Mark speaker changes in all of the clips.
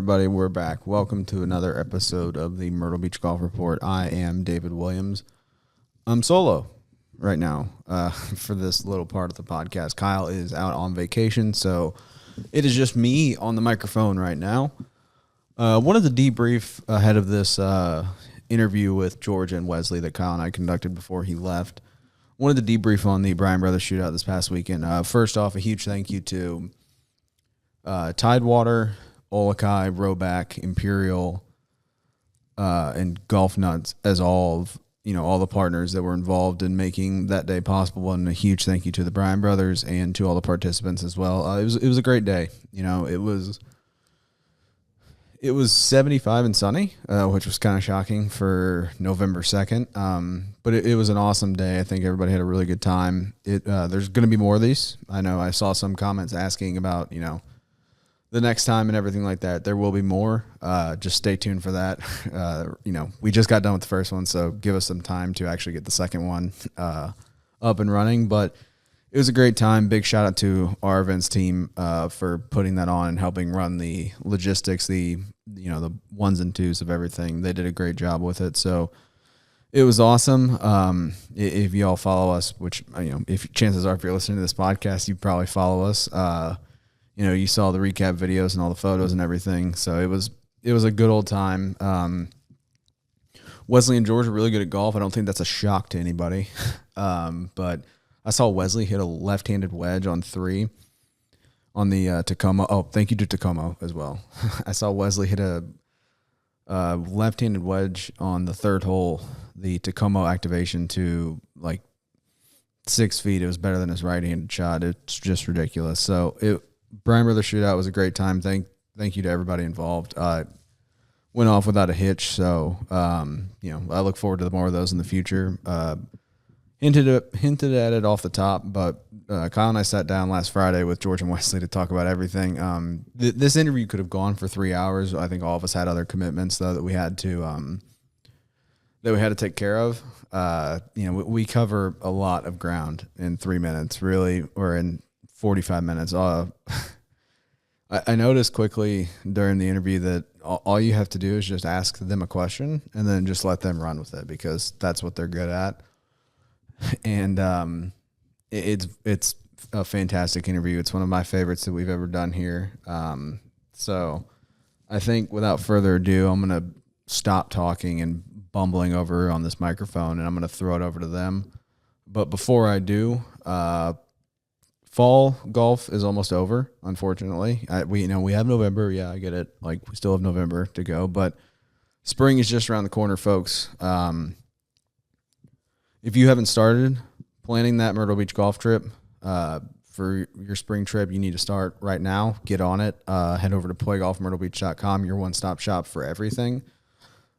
Speaker 1: everybody? We're back. Welcome to another episode of the Myrtle Beach Golf Report. I am David Williams. I'm solo right now for this little part of the podcast. Kyle is out on vacation, so it is just me on the microphone right now. Wanted to debrief ahead of this interview with George and Wesley that Kyle and I conducted before he left. Wanted to debrief on the Bryan Brothers shootout this past weekend. First off, a huge thank you to Tidewater, Olakai, Roback, Imperial, and Golf Nuts as all the partners that were involved in making that day possible, and a huge thank you to the Bryan Brothers and to all the participants as well. It was a great day. It was 75 and sunny, which was kind of shocking for November 2nd. But it was an awesome day. I think everybody had a really good time. There's going to be more of these. I know I saw some comments asking about, the next time and everything like that. There will be more. Just stay tuned for that. We just got done with the first one, so give us some time to actually get the second one up and running. But it was a great time. Big shout out to our events team for putting that on and helping run the logistics, the ones and twos of everything. They did a great job with it. So it was awesome. If you all follow us, which, if chances are, if you're listening to this podcast, you probably follow us. You saw the recap videos and all the photos and everything. So it was a good old time. Wesley and George are really good at golf. I don't think that's a shock to anybody. But I saw Wesley hit a left-handed wedge on 3 on the Tacoma. Oh, thank you to Tacoma as well. I saw Wesley hit a left-handed wedge on the 3rd hole, the Tacoma activation to like 6 feet. It was better than his right-handed shot. It's just ridiculous. So Bryan Brothers shootout was a great time. Thank you to everybody involved. Went off without a hitch. So, I look forward to more of those in the future. Hinted at it off the top, but Kyle and I sat down last Friday with George and Wesley to talk about everything. This interview could have gone for 3 hours. I think all of us had other commitments though that we had to take care of. We cover a lot of ground in 3 minutes, really, or in 45 minutes. I noticed quickly during the interview that all you have to do is just ask them a question and then just let them run with it, because that's what they're good at. And it's a fantastic interview. It's one of my favorites that we've ever done here. So I think without further ado, I'm going to stop talking and bumbling over on this microphone, and I'm going to throw it over to them. But before I do, fall golf is almost over, unfortunately. We have November. Yeah, I get it. Like, we still have November to go, but spring is just around the corner, folks. If you haven't started planning that Myrtle Beach golf trip for your spring trip, you need to start right now. Get on it. Head over to playgolfmyrtlebeach.com, your one-stop shop for everything.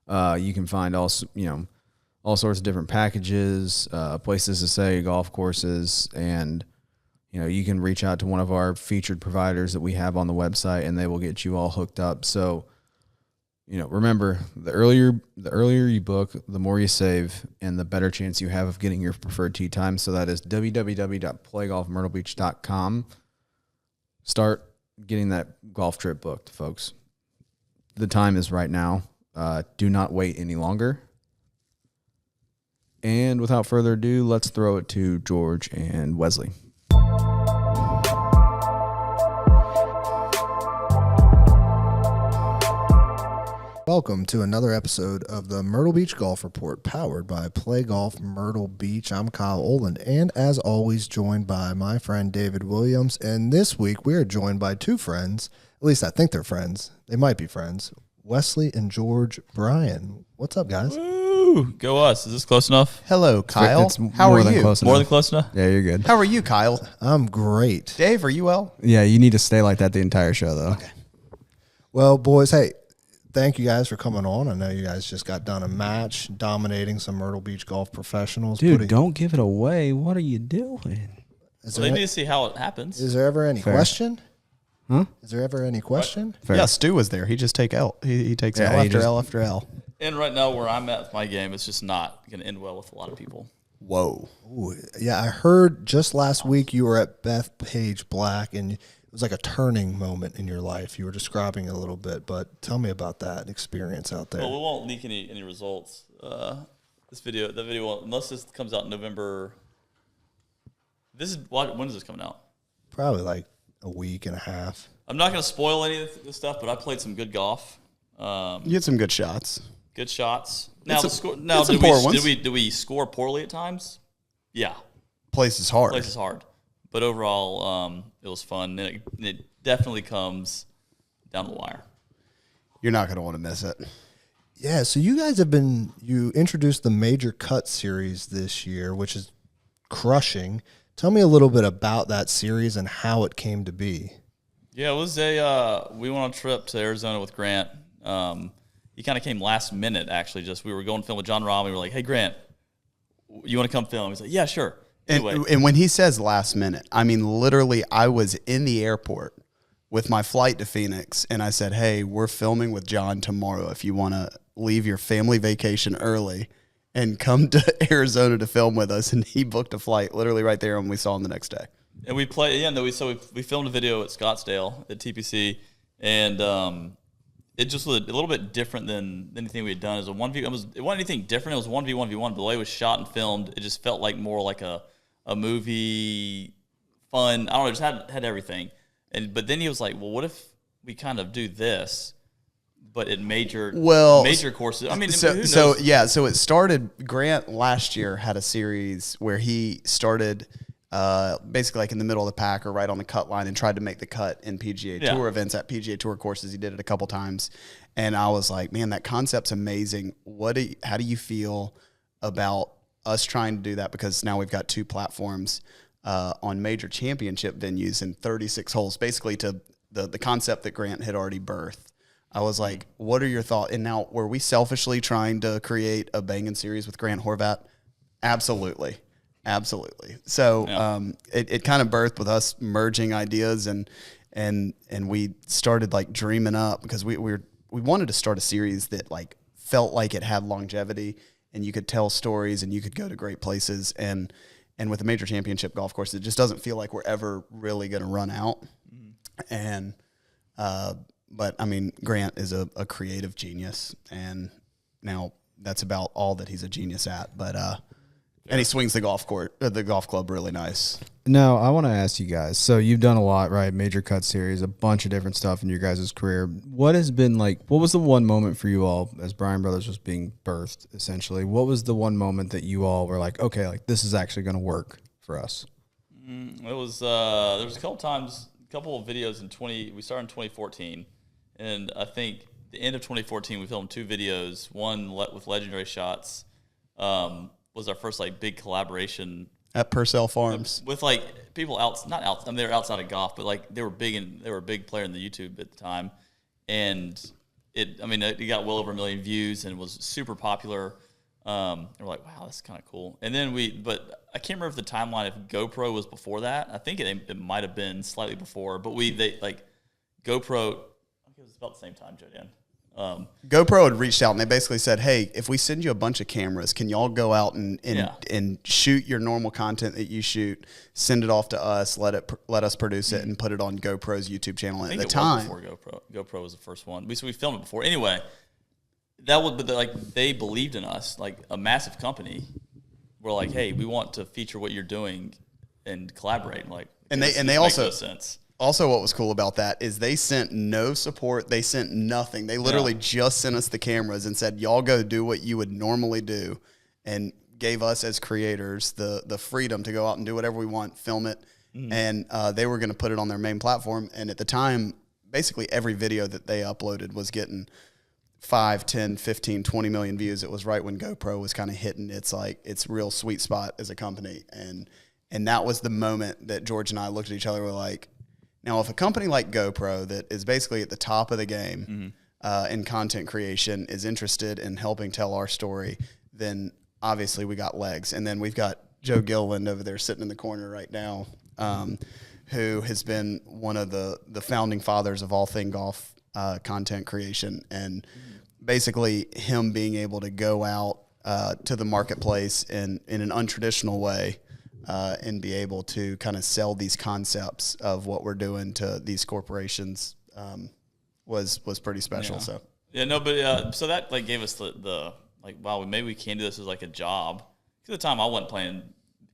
Speaker 1: You can find all sorts of different packages, places to stay, golf courses, and you can reach out to one of our featured providers that we have on the website, and they will get you all hooked up. So, remember, the earlier you book, the more you save, and the better chance you have of getting your preferred tee time. So that is www.playgolfmyrtlebeach.com. Start getting that golf trip booked, folks. The time is right now. Do not wait any longer. And without further ado, let's throw it to George and Wesley.
Speaker 2: Welcome to another episode of the Myrtle Beach Golf Report, powered by Play Golf Myrtle Beach. I'm Kyle Oland, and as always, joined by my friend David Williams. And this week, we are joined by two friends. At least I think they're friends. They might be friends. Wesley and George Bryan. What's up, guys?
Speaker 3: Woo! Go us. Is this close enough?
Speaker 4: Hello, Kyle. How are you?
Speaker 3: More than close enough?
Speaker 1: Yeah, you're good.
Speaker 4: How are you, Kyle?
Speaker 2: I'm great.
Speaker 4: Dave, are you well?
Speaker 1: Yeah, you need to stay like that the entire show, though.
Speaker 4: Okay.
Speaker 2: Well, boys, hey, thank you guys for coming on. I know you guys just got done a match dominating some Myrtle Beach golf professionals.
Speaker 1: Dude, don't give it away. What are you doing?
Speaker 3: They need to see how it happens.
Speaker 2: Is there ever any question?
Speaker 1: Huh?
Speaker 2: Is there ever any question?
Speaker 1: Fair.
Speaker 4: Yeah, Stu was there. He just take L. He takes
Speaker 1: Yeah,
Speaker 4: L
Speaker 1: he
Speaker 4: after
Speaker 1: just-
Speaker 4: L after L.
Speaker 3: And right now, where I'm at with my game, it's just not going to end well with a lot of people.
Speaker 4: Whoa.
Speaker 2: Ooh, yeah, I heard just last week you were at Beth Page Black, and was like a turning moment in your life. You were describing it a little bit, but tell me about that experience out there.
Speaker 3: Well, we won't leak any results. The video won't, unless this comes out in November. When is this coming out?
Speaker 2: Probably like a week and a half.
Speaker 3: I'm not going to spoil any of this stuff, but I played some good golf.
Speaker 4: You had some good shots.
Speaker 3: Good shots. Now, did we score poorly at times? Yeah.
Speaker 4: Place is hard.
Speaker 3: But overall, it was fun. It definitely comes down the wire.
Speaker 4: You're not going to want to miss it.
Speaker 2: Yeah, so you guys you introduced the Major Cut series this year, which is crushing. Tell me a little bit about that series and how it came to be.
Speaker 3: Yeah, it was we went on a trip to Arizona with Grant. He kind of came last minute, actually. We were going to film with John Rahm. We were like, hey, Grant, you want to come film? He's like, yeah, sure. Anyway.
Speaker 4: And when he says last minute, I mean, literally, I was in the airport with my flight to Phoenix, and I said, hey, we're filming with John tomorrow. If you want to leave your family vacation early and come to Arizona to film with us, and he booked a flight literally right there, and we saw him the next day.
Speaker 3: And we we filmed a video at Scottsdale at TPC, and it just was a little bit different than anything we had done. It wasn't anything different. It was 1v1v1, but the way it was shot and filmed, it just felt like more like a movie, fun. I don't know, it just had everything. But then he was like, well, what if we kind of do this, but in major courses? I mean, who knows?
Speaker 4: So it started, Grant last year had a series where he started basically like in the middle of the pack or right on the cut line and tried to make the cut in PGA Tour events at PGA Tour courses. He did it a couple times. And I was like, man, that concept's amazing. How do you feel about us trying to do that? Because now we've got 2 platforms on major championship venues and 36 holes, basically to the concept that Grant had already birthed. I was like, what are your thoughts? And now, were we selfishly trying to create a banging series with Grant Horvat? Absolutely. So it kind of birthed with us merging ideas and we started like dreaming up because we wanted to start a series that like felt like it had longevity and you could tell stories and you could go to great places and with a major championship golf course, it just doesn't feel like we're ever really going to run out. Mm-hmm. And but I mean, Grant is a creative genius, and now that's about all that he's a genius at. But and he swings the golf club really nice.
Speaker 1: Now, I want to ask you guys. So you've done a lot, right? Major Cut series, a bunch of different stuff in your guys' career. What was the one moment for you all as Bryan Brothers was being birthed, essentially? What was the one moment that you all were like, okay, like this is actually going to work for us?
Speaker 3: It was, there was a couple of videos we started in 2014. And I think the end of 2014, we filmed 2 videos. One with Legendary Shots, was our first like big collaboration
Speaker 4: at Purcell Farms
Speaker 3: with like people they were outside of golf, but like they were a big player in the YouTube at the time, and it got well over 1 million views and was super popular. And we're like, wow, that's kind of cool. And then but I can't remember if the timeline if GoPro was before that. I think it might have been slightly before, but GoPro. It was about the same time, Joe Dan.
Speaker 4: GoPro had reached out and they basically said, hey, if we send you a bunch of cameras, can y'all go out and shoot your normal content that you shoot, send it off to us, let us produce it and put it on GoPro's YouTube channel. And at the time,
Speaker 3: before GoPro was the first one. We filmed it before. Anyway, they believed in us, like a massive company. We're like, hey, we want to feature what you're doing and collaborate.
Speaker 4: And they also makes no sense. Also, what was cool about that is they sent no support. They sent nothing. They literally just sent us the cameras and said, y'all go do what you would normally do, and gave us as creators the freedom to go out and do whatever we want, film it. Mm-hmm. And they were going to put it on their main platform. And at the time, basically every video that they uploaded was getting 5, 10, 15, 20 million views. It was right when GoPro was kind of hitting its real sweet spot as a company. And that was the moment that George and I looked at each other and were like, now, if a company like GoPro that is basically at the top of the game in content creation is interested in helping tell our story, then obviously we got legs. And then we've got Joe Gilliland over there sitting in the corner right now, who has been one of the founding fathers of all thing golf content creation. And basically him being able to go out to the marketplace in an untraditional way and be able to kind of sell these concepts of what we're doing to these corporations was pretty special.
Speaker 3: Yeah.
Speaker 4: So
Speaker 3: yeah, no, but so that like gave us the like, wow, maybe we can do this as like a job. Because at the time I wasn't playing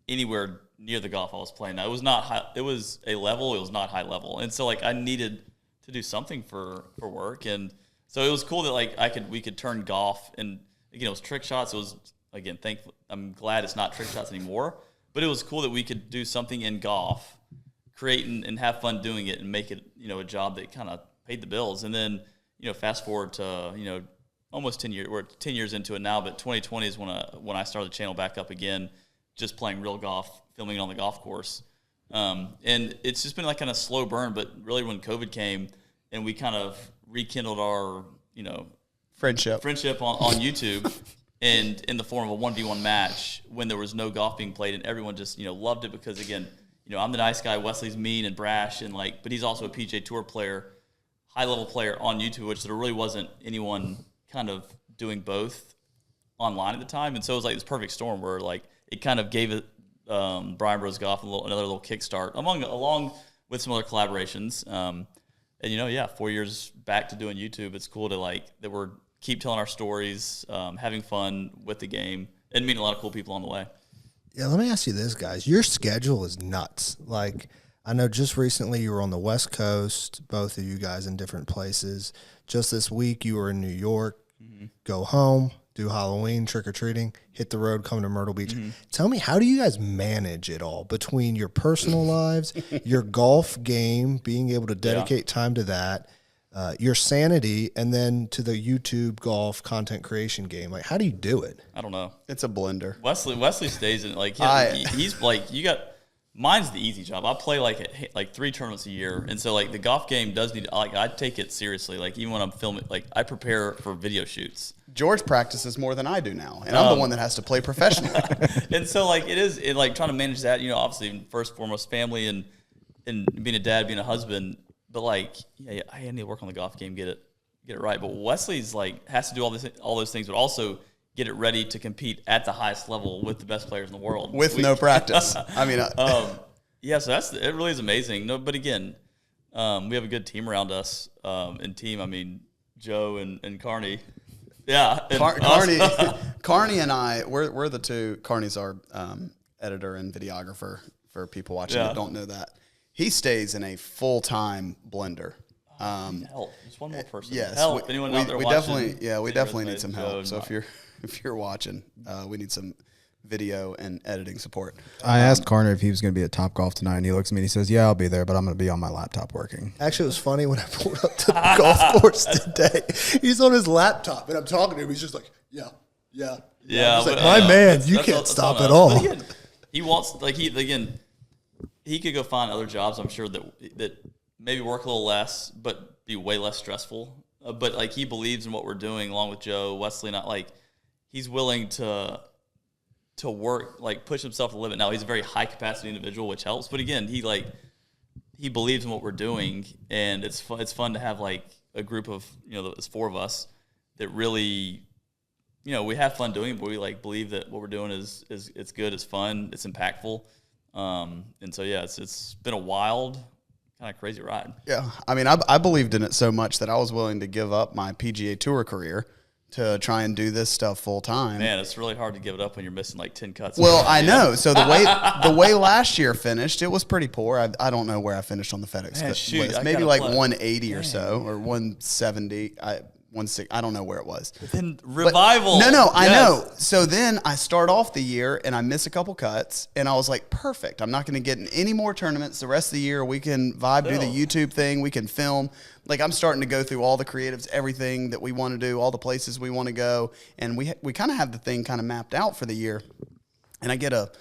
Speaker 3: anywhere near the golf I was playing. It was not high, it was a level, it was not high level, and so like I needed to do something for work, and so it was cool that like we could turn golf, and again it was trick shots. It was again I'm glad it's not trick shots anymore, but it was cool that we could do something in golf, create and have fun doing it, and make it a job that kind of paid the bills. And then fast forward to almost 10 years. We're 10 years into it now, but 2020 is when I started the channel back up again, just playing real golf, filming it on the golf course. And it's just been like kind of slow burn, but really when COVID came and we kind of rekindled our,
Speaker 4: friendship
Speaker 3: on YouTube and in the form of a 1v1 match when there was no golf being played, and everyone just, loved it because again, I'm the nice guy, Wesley's mean and brash, and but he's also a PGA Tour player, high level player on YouTube, which there really wasn't anyone kind of doing both online at the time. And so it was like this perfect storm where like it kind of gave it Bryan Bros Golf another little kickstart along with some other collaborations. And 4 years back to doing YouTube, it's cool to that we're keep telling our stories, having fun with the game, and meeting a lot of cool people on the way.
Speaker 2: Yeah, let me ask you this, guys. Your schedule is nuts. Like, I know just recently you were on the West Coast, both of you guys in different places. Just this week you were in New York, go home, do Halloween, trick-or-treating, hit the road, come to Myrtle Beach. Tell me, how do you guys manage it all between your personal lives, your golf game, being able to dedicate time to that, your sanity, and then to the YouTube golf content creation game? Like, how do you do it?
Speaker 3: I don't know.
Speaker 4: it's a blender.
Speaker 3: Wesley stays in he's like mine's the easy job. I play like 3 tournaments a year, and so the golf game does need I take it seriously. Like even when I'm filming, I prepare for video shoots.
Speaker 4: George practices more than I do now, and I'm the one that has to play professionally.
Speaker 3: And so trying to manage that. Obviously first and foremost family and being a dad, being a husband. But I need to work on the golf game, get it right. But Wesley's has to do all those things, but also get it ready to compete at the highest level with the best players in the world
Speaker 4: with no practice. I mean,
Speaker 3: so it really is amazing. No, but again, we have a good team around us. And team, I mean, Joe and Carney. Yeah,
Speaker 4: Carney and I, we're the two. Carney's our editor and videographer for people watching that don't know that. He stays in a full-time blender.
Speaker 3: Help. Just one more person.
Speaker 4: Yes,
Speaker 3: help. Anyone out there watching?
Speaker 4: We definitely need some help. So if you're watching, we need some video and editing support.
Speaker 1: I asked Carter if he was going to be at Topgolf tonight, and he looks at me and he says, "Yeah, I'll be there, but I'm going to be on my laptop working."
Speaker 2: Actually, it was funny when I pulled up to the golf course today. He's on his laptop, and I'm talking to him. He's just like, yeah.
Speaker 3: Yeah,
Speaker 2: but, my man, you can't stop at all.
Speaker 3: Again, he wants he could go find other jobs. I'm sure that maybe work a little less, but be way less stressful. But he believes in what we're doing, along with Joe, Wesley. Not he's willing to work, push himself to the limit. Now he's a very high capacity individual, which helps. But again, he believes in what we're doing, and it's fun to have a group of there's 4 of us that really we have fun doing it, but we believe that what we're doing is it's good, it's fun, it's impactful. And so it's been a wild, kind of crazy ride.
Speaker 4: Yeah, I mean, I believed in it so much that I was willing to give up my PGA Tour career to try and do this stuff full time.
Speaker 3: Man, it's really hard to give it up when you're missing 10 cuts.
Speaker 4: Well, I know. So the way last year finished, it was pretty poor. I don't know where I finished on the FedEx list. Maybe 180 or so, or 170. 160. I don't know where it was.
Speaker 3: Then revival.
Speaker 4: I know. So then I start off the year and I miss a couple cuts, and I was like, perfect. I'm not going to get in any more tournaments the rest of the year. We can do the YouTube thing. We can film. I'm starting to go through all the creatives, everything that we want to do, all the places we want to go, and we kind of have the thing kind of mapped out for the year. And I get a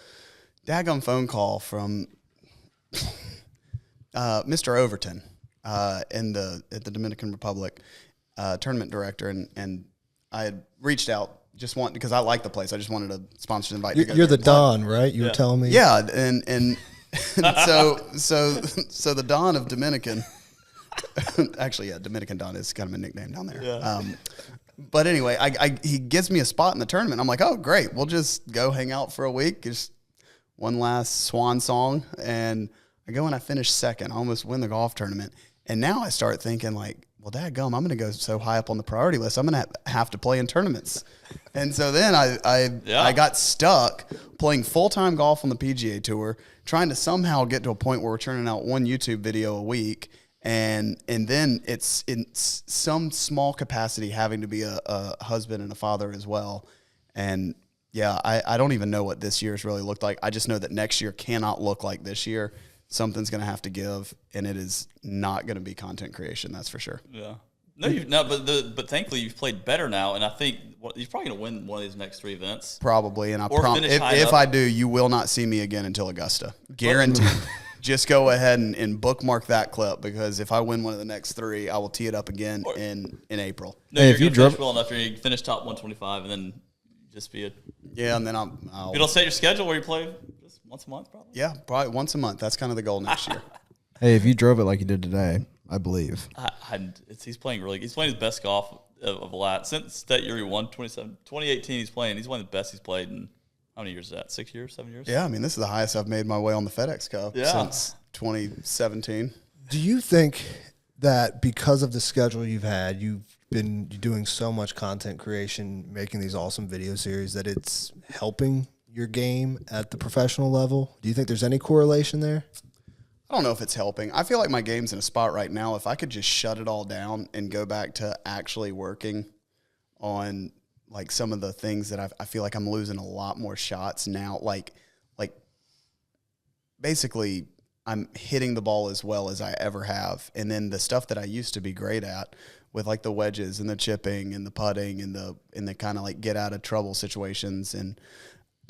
Speaker 4: daggone phone call from Mr. Overton at the Dominican Republic. Tournament director, and I had reached out because I like the place. I just wanted a sponsor invite.
Speaker 2: You're the Don, right? You were telling me.
Speaker 4: Yeah, and so the Don of Dominican. Actually, yeah, Dominican Don is kind of a nickname down there. Yeah. But anyway, he gives me a spot in the tournament. I'm like, oh great, we'll just go hang out for a week. Just one last swan song, and I go and I finish second. I almost win the golf tournament. And now I start thinking like, well, dadgum, I'm going to go so high up on the priority list, I'm going to have to play in tournaments. And so then I got stuck playing full-time golf on the PGA Tour, trying to somehow get to a point where we're turning out one YouTube video a week. And then it's in some small capacity having to be a husband and a father as well. And yeah, I don't even know what this year's really looked like. I just know that next year cannot look like this year. Something's going to have to give, and it is not going to be content creation. That's for sure.
Speaker 3: Yeah. But thankfully you've played better now, and I think you're probably going to win one of these next 3 events.
Speaker 4: Probably, and if I do, you will not see me again until Augusta. Guaranteed. Just go ahead and bookmark that clip, because if I win one of the next 3, I will tee it up again in April.
Speaker 3: No, hey, if you drove well enough, you finish top 125, and then just be
Speaker 4: and then I'll
Speaker 3: it'll set your schedule where you play just once a month, probably.
Speaker 4: Yeah, probably once a month. That's kind of the goal next year.
Speaker 1: Hey, if you drove it like you did today, I believe.
Speaker 3: He's playing his best golf of a lot since that year he won 2018. He's one of the best he's played in. How many years is that? 6 years, 7 years?
Speaker 4: Yeah, I mean, this is the highest I've made my way on the FedEx Cup since 2017.
Speaker 2: Do you think that because of the schedule you've had, you've been doing so much content creation, making these awesome video series, that it's helping your game at the professional level? Do you think there's any correlation there?
Speaker 4: I don't know if it's helping. I feel like my game's in a spot right now. If I could just shut it all down and go back to actually working on like some of the things that I feel like I'm losing a lot more shots now. Like basically I'm hitting the ball as well as I ever have. And then the stuff that I used to be great at with like the wedges and the chipping and the putting and the kind of like get out of trouble situations. And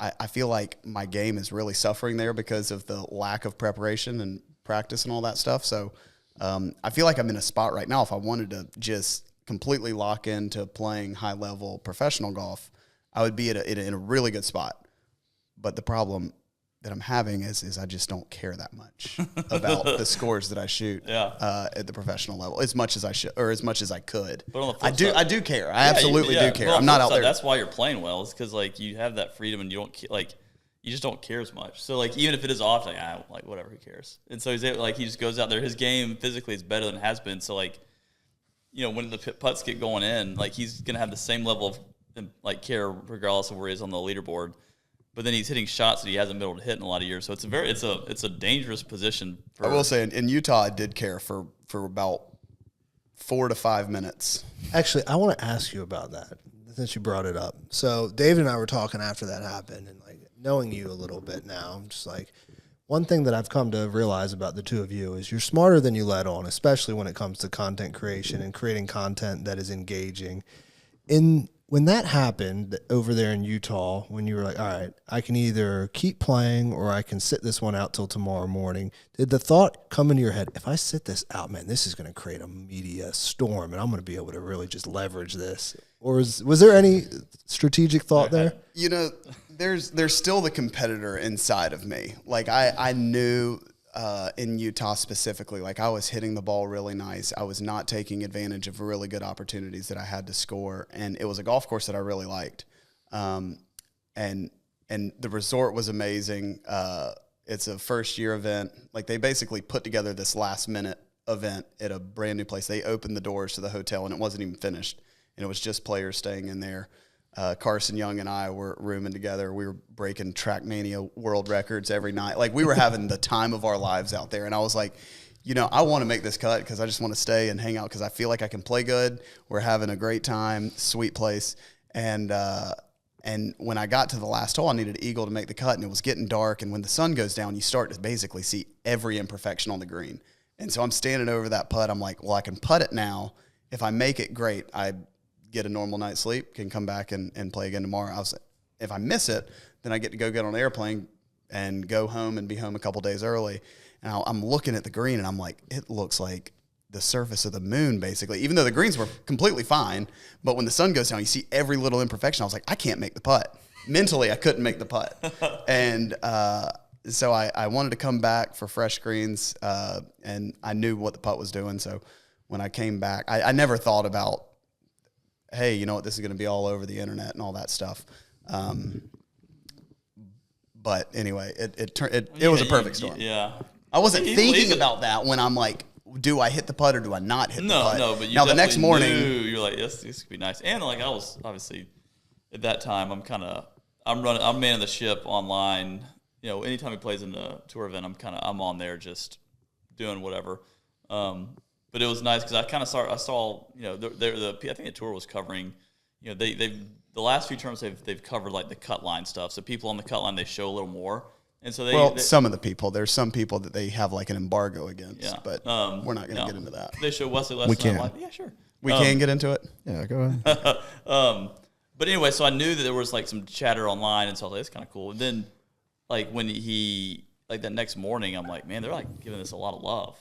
Speaker 4: I feel like my game is really suffering there because of the lack of preparation and practice and all that stuff. So I feel like I'm in a spot right now. If I wanted to just completely lock into playing high-level professional golf, I would be in a really good spot. But the problem that I'm having is I just don't care that much about the scores that I shoot at the professional level as much as I should, or as much as I could. But on the flip side, I do care. I absolutely do care. I'm not out there.
Speaker 3: That's why you're playing well. Is because like you have that freedom and you don't you just don't care as much. So like even if it is off, like whatever, who cares? And so he just goes out there. His game physically is better than it has been. So like, when the putts get going in, like he's gonna have the same level of like care regardless of where he is on the leaderboard. But then he's hitting shots that he hasn't been able to hit in a lot of years. So it's a dangerous position.
Speaker 4: I will say in Utah, I did care for about 4 to 5 minutes.
Speaker 2: Actually, I want to ask you about that since you brought it up. So David and I were talking after that happened, and like knowing you a little bit now, I'm just like, one thing that I've come to realize about the two of you is you're smarter than you let on, especially when it comes to content creation and creating content that is engaging. When that happened over there in Utah, when you were like, all right, I can either keep playing or I can sit this one out till tomorrow morning, did the thought come into your head, if I sit this out, man, this is going to create a media storm and I'm going to be able to really just leverage this? Or was there any strategic thought there?
Speaker 4: There's still the competitor inside of me. Like I knew in Utah specifically, like I was hitting the ball really nice. I was not taking advantage of really good opportunities that I had to score. And it was a golf course that I really liked. And the resort was amazing. It's a first year event. Like they basically put together this last minute event at a brand new place. They opened the doors to the hotel and it wasn't even finished. And it was just players staying in there. Carson Young and I were rooming together. We were breaking TrackMania world records every night. Like we were having the time of our lives out there. And I was like, I want to make this cut because I just want to stay and hang out because I feel like I can play good. We're having a great time, sweet place. And when I got to the last hole, I needed eagle to make the cut, and it was getting dark. And when the sun goes down, you start to basically see every imperfection on the green. And so I'm standing over that putt. I'm like, well, I can putt it now. If I make it, great. I get a normal night's sleep, can come back and play again tomorrow. If I miss it, then I get to go get on an airplane and go home and be home a couple days early. And I'm looking at the green, and I'm like, it looks like the surface of the moon, basically, even though the greens were completely fine. But when the sun goes down, you see every little imperfection. I was like, I can't make the putt. Mentally, I couldn't make the putt. And so I wanted to come back for fresh greens, and I knew what the putt was doing. So when I came back, I never thought about, hey, you know what, this is going to be all over the internet and all that stuff. But anyway, it was a perfect storm.
Speaker 3: Yeah.
Speaker 4: I wasn't thinking about that when I'm like, do I hit the putt or do I not hit the putt?
Speaker 3: No, but you
Speaker 4: now the next morning
Speaker 3: you're like, this could be nice. And like I was obviously at that time, I'm manning the ship online. You know, anytime he plays in the tour event, I'm on there just doing whatever. But it was nice because I saw you know I think the tour was covering, you know, they've the last few terms they've covered like the cut line stuff. So people on the cut line they show a little more. And so
Speaker 4: some of the people, there's some people that they have like an embargo against,
Speaker 3: yeah.
Speaker 4: but we're not going to get into that.
Speaker 3: They show Wesley last night. Like, yeah, sure.
Speaker 4: We can get into it.
Speaker 1: Yeah, go ahead.
Speaker 3: But anyway, so I knew that there was like some chatter online, and so I was like, that's kind of cool. And then, like when he like that next morning, I'm like, man, they're like giving this a lot of love,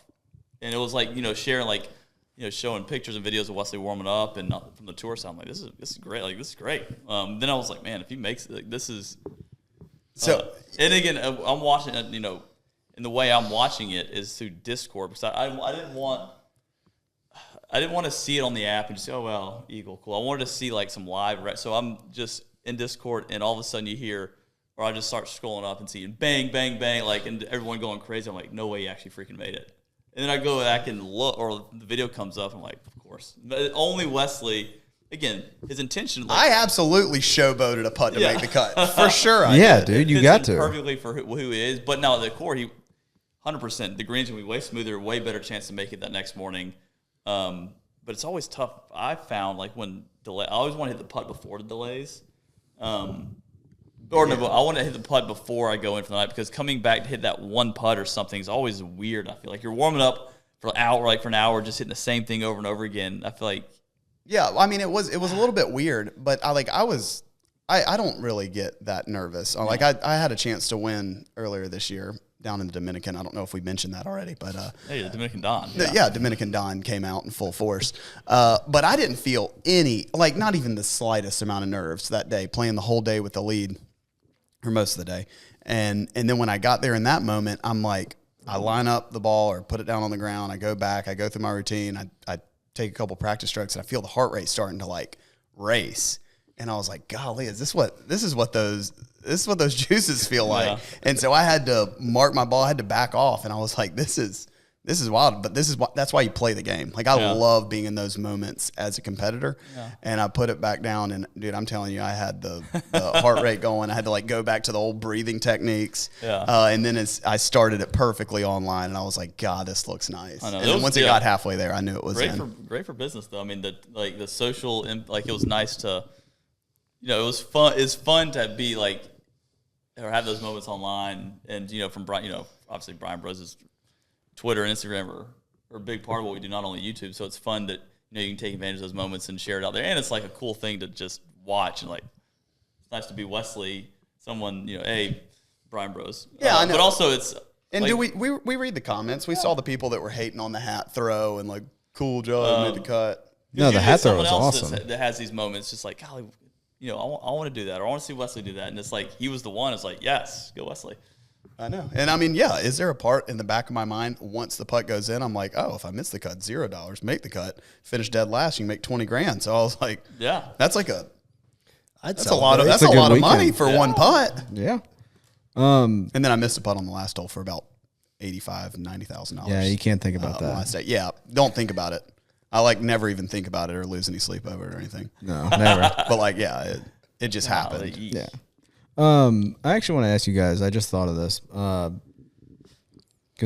Speaker 3: and it was like sharing like showing pictures and videos of Wesley warming up and from the tour. So I'm like, this is great. Like this is great. Then I was like, man, if he makes it, like, this is. So and again, I'm watching it. And the way I'm watching it is through Discord because I didn't want to see it on the app and just say, oh well, Eagle, cool. I wanted to see like some live. So I'm just in Discord, and all of a sudden you hear, or I just start scrolling up and seeing bang, bang, bang, like and everyone going crazy. I'm like, no way, he actually freaking made it. And then I go back and look, or the video comes up. I'm like, of course, but only Wesley. Again, his intention. Like,
Speaker 4: I absolutely showboated a putt to make the cut for sure.
Speaker 1: Dude, you got to
Speaker 3: perfectly for who he is. But now at the core, he 100%. The greens will be way smoother, way better chance to make it that next morning. But it's always tough. I found like when delay, I always want to hit the putt before the delays. I want to hit the putt before I go in for the night because coming back to hit that one putt or something is always weird. I feel like you're warming up for an hour, just hitting the same thing over and over again. I feel like.
Speaker 4: Yeah, I mean, it was a little bit weird, but I don't really get that nervous. Like I had a chance to win earlier this year down in the Dominican. I don't know if we mentioned that already, but
Speaker 3: hey, the Dominican Don.
Speaker 4: Yeah, Dominican Don came out in full force. But I didn't feel not even the slightest amount of nerves that day, playing the whole day with the lead, or most of the day. And then when I got there in that moment, I'm like, I line up the ball or put it down on the ground. I go back, I go through my routine. I take a couple practice strokes and I feel the heart rate starting to like race. And I was like, golly, this is what those juices feel like. Yeah. And so I had to mark my ball, I had to back off. And I was like, this is wild, but that's why you play the game. Like I love being in those moments as a competitor. Yeah. And I put it back down and dude, I'm telling you, I had the heart rate going. I had to like go back to the old breathing techniques. Yeah. And then I started it perfectly online and I was like, God, this looks nice. I know. And then once it got halfway there, I knew it was
Speaker 3: great for business though. I mean, the social, like it was nice to, it was fun. It's fun to be like, or have those moments online and, from Bryan, obviously Bryan Bros' Twitter and Instagram are a big part of what we do, not only YouTube. So it's fun that you can take advantage of those moments and share it out there, and it's like a cool thing to just watch and like it's nice to be Wesley, someone hey, Bryan Bros.
Speaker 4: Yeah, I know.
Speaker 3: But also it's
Speaker 4: and like, we read the comments. We saw the people that were hating on the hat throw and like cool job made the cut.
Speaker 1: No, the hat throw was awesome.
Speaker 3: That has these moments, just like golly, I want to do that, or I want to see Wesley do that, and it's like he was the one. It's like yes, go Wesley.
Speaker 4: I know. And I mean, yeah, is there a part in the back of my mind once the putt goes in, I'm like, oh, if I miss the cut, $0, make the cut, finish dead last, you can make 20 grand. So I was like, yeah, that's like that's a lot of money for one putt.
Speaker 1: Yeah.
Speaker 4: And then I missed a putt on the last hole for about $85,000, $90,000.
Speaker 1: Yeah, you can't think about that.
Speaker 4: Last day. Yeah, don't think about it. I like never even think about it or lose any sleep over it or anything.
Speaker 1: No, never.
Speaker 4: But like, yeah, it just happened.
Speaker 1: Yeah. I actually want to ask you guys, I just thought of this, because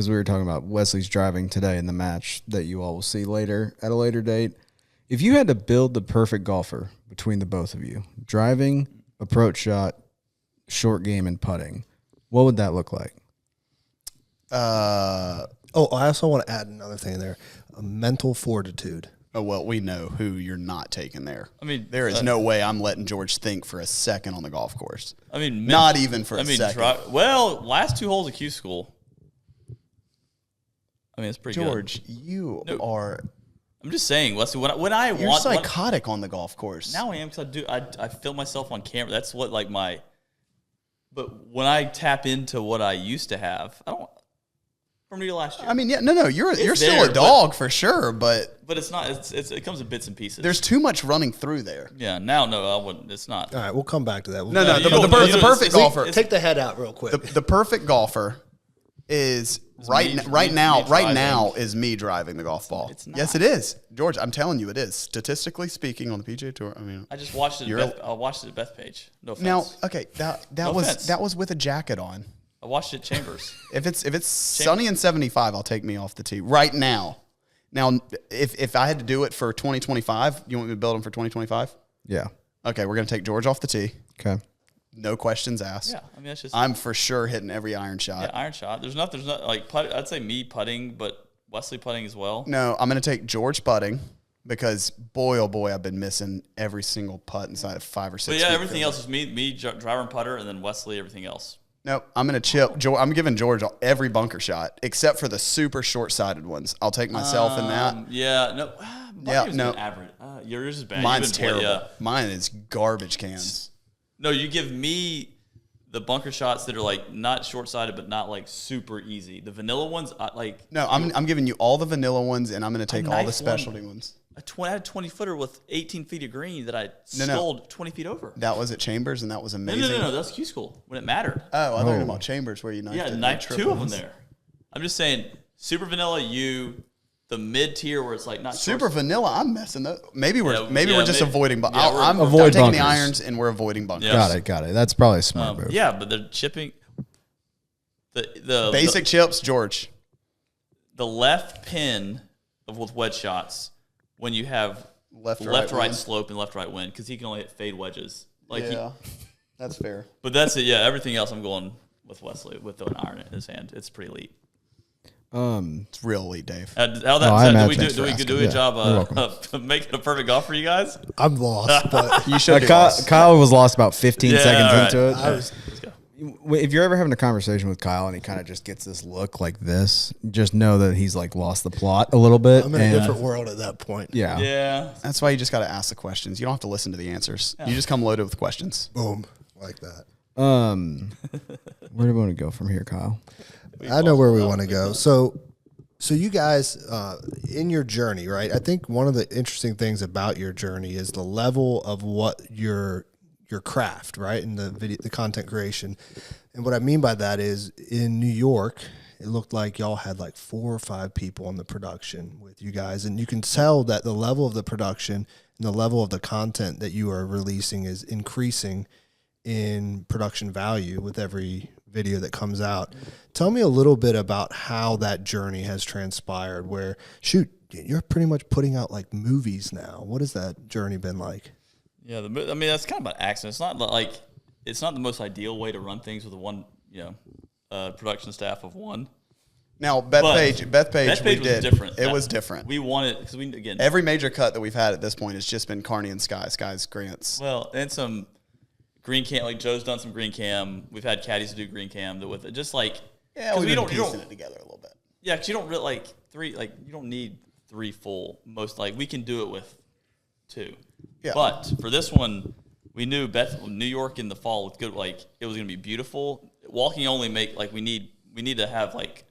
Speaker 1: we were talking about Wesley's driving today in the match that you all will see later at a later date. If you had to build the perfect golfer between the both of you, driving, approach shot, short game, and putting, what would that look like?
Speaker 2: I also want to add another thing there, mental fortitude.
Speaker 4: Oh, well, we know who you're not taking there.
Speaker 3: I mean,
Speaker 4: there is no way I'm letting George think for a second on the golf course.
Speaker 3: I mean,
Speaker 4: not even for a second.
Speaker 3: Last 2 holes of Q school. I mean, it's pretty
Speaker 4: George,
Speaker 3: good.
Speaker 4: you are.
Speaker 3: I'm just saying, Wesley.
Speaker 4: You're psychotic on the golf course.
Speaker 3: Now I am because I film myself on camera. That's what like my. But when I tap into what I used to have, I from New last year.
Speaker 4: I mean, yeah, no, you're still
Speaker 3: there,
Speaker 4: a dog for sure, but
Speaker 3: it's not. It comes in bits and pieces.
Speaker 4: there's too much running through there.
Speaker 3: Yeah, no, I wouldn't. It's not.
Speaker 2: All right, we'll come back to that.
Speaker 4: No,
Speaker 3: you don't-
Speaker 4: the
Speaker 3: you don't-
Speaker 4: perfect golfer.
Speaker 2: Take the head out real quick.
Speaker 4: The perfect golfer is right
Speaker 3: me
Speaker 4: now
Speaker 3: driving.
Speaker 4: is me driving the golf ball.
Speaker 3: It's not.
Speaker 4: Yes, it is, George. I'm telling you, it is. Statistically speaking, on the PGA Tour, I mean,
Speaker 3: I just watched it. I watched it at Bethpage. No offense.
Speaker 4: now, okay, that
Speaker 3: No
Speaker 4: was
Speaker 3: offense.
Speaker 4: that was with a jacket on.
Speaker 3: I watched it at Chambers.
Speaker 4: If it's sunny and 75, I'll take me off the tee right now. Now, if I had to do it for 2025, you want me to build them for 2025?
Speaker 1: Yeah.
Speaker 4: Okay, we're gonna take George off the tee.
Speaker 1: Okay.
Speaker 4: No questions asked.
Speaker 3: Yeah, I mean that's just.
Speaker 4: I'm for sure hitting every iron shot.
Speaker 3: Yeah, iron shot. There's not like putt. I'd say me putting, but Wesley putting as well.
Speaker 4: No, I'm gonna take George putting because boy, oh boy, I've been missing every single putt inside of 5 or 6.
Speaker 3: But yeah,
Speaker 4: feet
Speaker 3: everything
Speaker 4: from
Speaker 3: else is me driver and putter, and then Wesley everything else.
Speaker 4: Nope, I'm gonna chip. I'm giving George every bunker shot except for the super short-sided ones. I'll take myself in that.
Speaker 3: Yeah, no.
Speaker 4: Yeah,
Speaker 3: Yours
Speaker 4: no.
Speaker 3: is average. Yours is bad.
Speaker 4: Mine's
Speaker 3: You've been
Speaker 4: terrible.
Speaker 3: yeah.
Speaker 4: Mine is garbage cans.
Speaker 3: No, you give me the bunker shots that are like not short-sided, but not like super easy. The vanilla ones, like.
Speaker 4: No, I'm giving you all the vanilla ones, and I'm gonna take all the
Speaker 3: nice
Speaker 4: specialty ones.
Speaker 3: I had a 20-footer with 18 feet of green that I
Speaker 4: No.
Speaker 3: sculled 20 feet over.
Speaker 4: That was at Chambers, and that was
Speaker 3: No,
Speaker 4: amazing.
Speaker 3: no, that's Q school when it mattered.
Speaker 4: Oh, I thought about Chambers where you knifed
Speaker 3: Yeah,
Speaker 4: it.
Speaker 3: knife
Speaker 4: Triple
Speaker 3: two of them
Speaker 4: ones.
Speaker 3: there. I'm just saying, super vanilla, the mid tier where it's like not
Speaker 4: Super vanilla, I'm messing up. Maybe we're
Speaker 3: Yeah,
Speaker 4: just
Speaker 3: maybe-
Speaker 4: avoiding.
Speaker 3: yeah, we're-
Speaker 4: I'm
Speaker 1: Avoid
Speaker 4: taking the
Speaker 1: bunkers.
Speaker 4: irons, and we're avoiding bunkers.
Speaker 3: Yeah.
Speaker 1: Got it. That's probably a smart move.
Speaker 3: Yeah, but they're chipping. The
Speaker 4: Basic chips, George.
Speaker 3: the left pin with wedge shots when you have
Speaker 4: Left to
Speaker 3: right
Speaker 4: wind.
Speaker 3: slope and left right wind because he can only hit fade wedges. Like
Speaker 4: Yeah, that's fair.
Speaker 3: but that's it. Yeah, everything else I'm going with Wesley with an iron in his hand. It's pretty elite.
Speaker 4: It's real elite, Dave.
Speaker 3: How
Speaker 1: Oh,
Speaker 3: that
Speaker 1: I
Speaker 3: said,
Speaker 1: imagine.
Speaker 3: do
Speaker 1: Thanks for
Speaker 3: we
Speaker 1: asking.
Speaker 3: do a
Speaker 1: Yeah,
Speaker 3: job
Speaker 1: you're welcome.
Speaker 3: of making a perfect golf for you guys?
Speaker 2: I'm lost, but
Speaker 4: You should.
Speaker 1: Kyle was lost about 15
Speaker 3: Yeah,
Speaker 1: seconds
Speaker 3: all right.
Speaker 1: into it.
Speaker 3: Let's go.
Speaker 1: If you're ever having a conversation with Kyle and he kind of just gets this look like this, just know that he's like lost the plot a little bit.
Speaker 2: I'm in a
Speaker 1: and-
Speaker 2: different world at that point.
Speaker 1: Yeah.
Speaker 3: Yeah.
Speaker 4: That's why you just got to ask the questions. You don't have to listen to the answers. You just come loaded with questions.
Speaker 2: Boom, like that.
Speaker 1: Where do we want to go from here, Kyle?
Speaker 2: I know where we want to go. So you guys, in your journey, right? I think one of the interesting things about your journey is the level of what your craft, right? In the video, the content creation. And what I mean by that is in New York, it looked like y'all had like 4 or 5 people on the production with you guys. And you can tell that the level of the production and the level of the content that you are releasing is increasing in production value with every video that comes out. Tell me a little bit about how that journey has transpired where, shoot, you're pretty much putting out like movies now. What has that journey been like?
Speaker 3: Yeah, I mean that's kind of an accident. It's not like it's not the most ideal way to run things with production staff of one.
Speaker 4: Now, Bethpage,
Speaker 3: Bethpage
Speaker 4: we
Speaker 3: was
Speaker 4: did.
Speaker 3: different.
Speaker 4: It was different.
Speaker 3: We wanted because again
Speaker 4: Every major cut that we've had at this point has just been Carney and Sky's grants.
Speaker 3: well and some green cam like Joe's done some green cam. We've had caddies to do green cam with it. Just like
Speaker 4: Yeah,
Speaker 3: 'cause
Speaker 4: we've
Speaker 3: we
Speaker 4: been
Speaker 3: don't you
Speaker 4: piecing
Speaker 3: don't
Speaker 4: it together a little bit.
Speaker 3: yeah because you don't really like 3 like you don't need 3 full most like we can do it with 2.
Speaker 4: Yeah.
Speaker 3: But for this one. We knew New York in the fall was good. Like it was going to be beautiful. Walking only we need to have like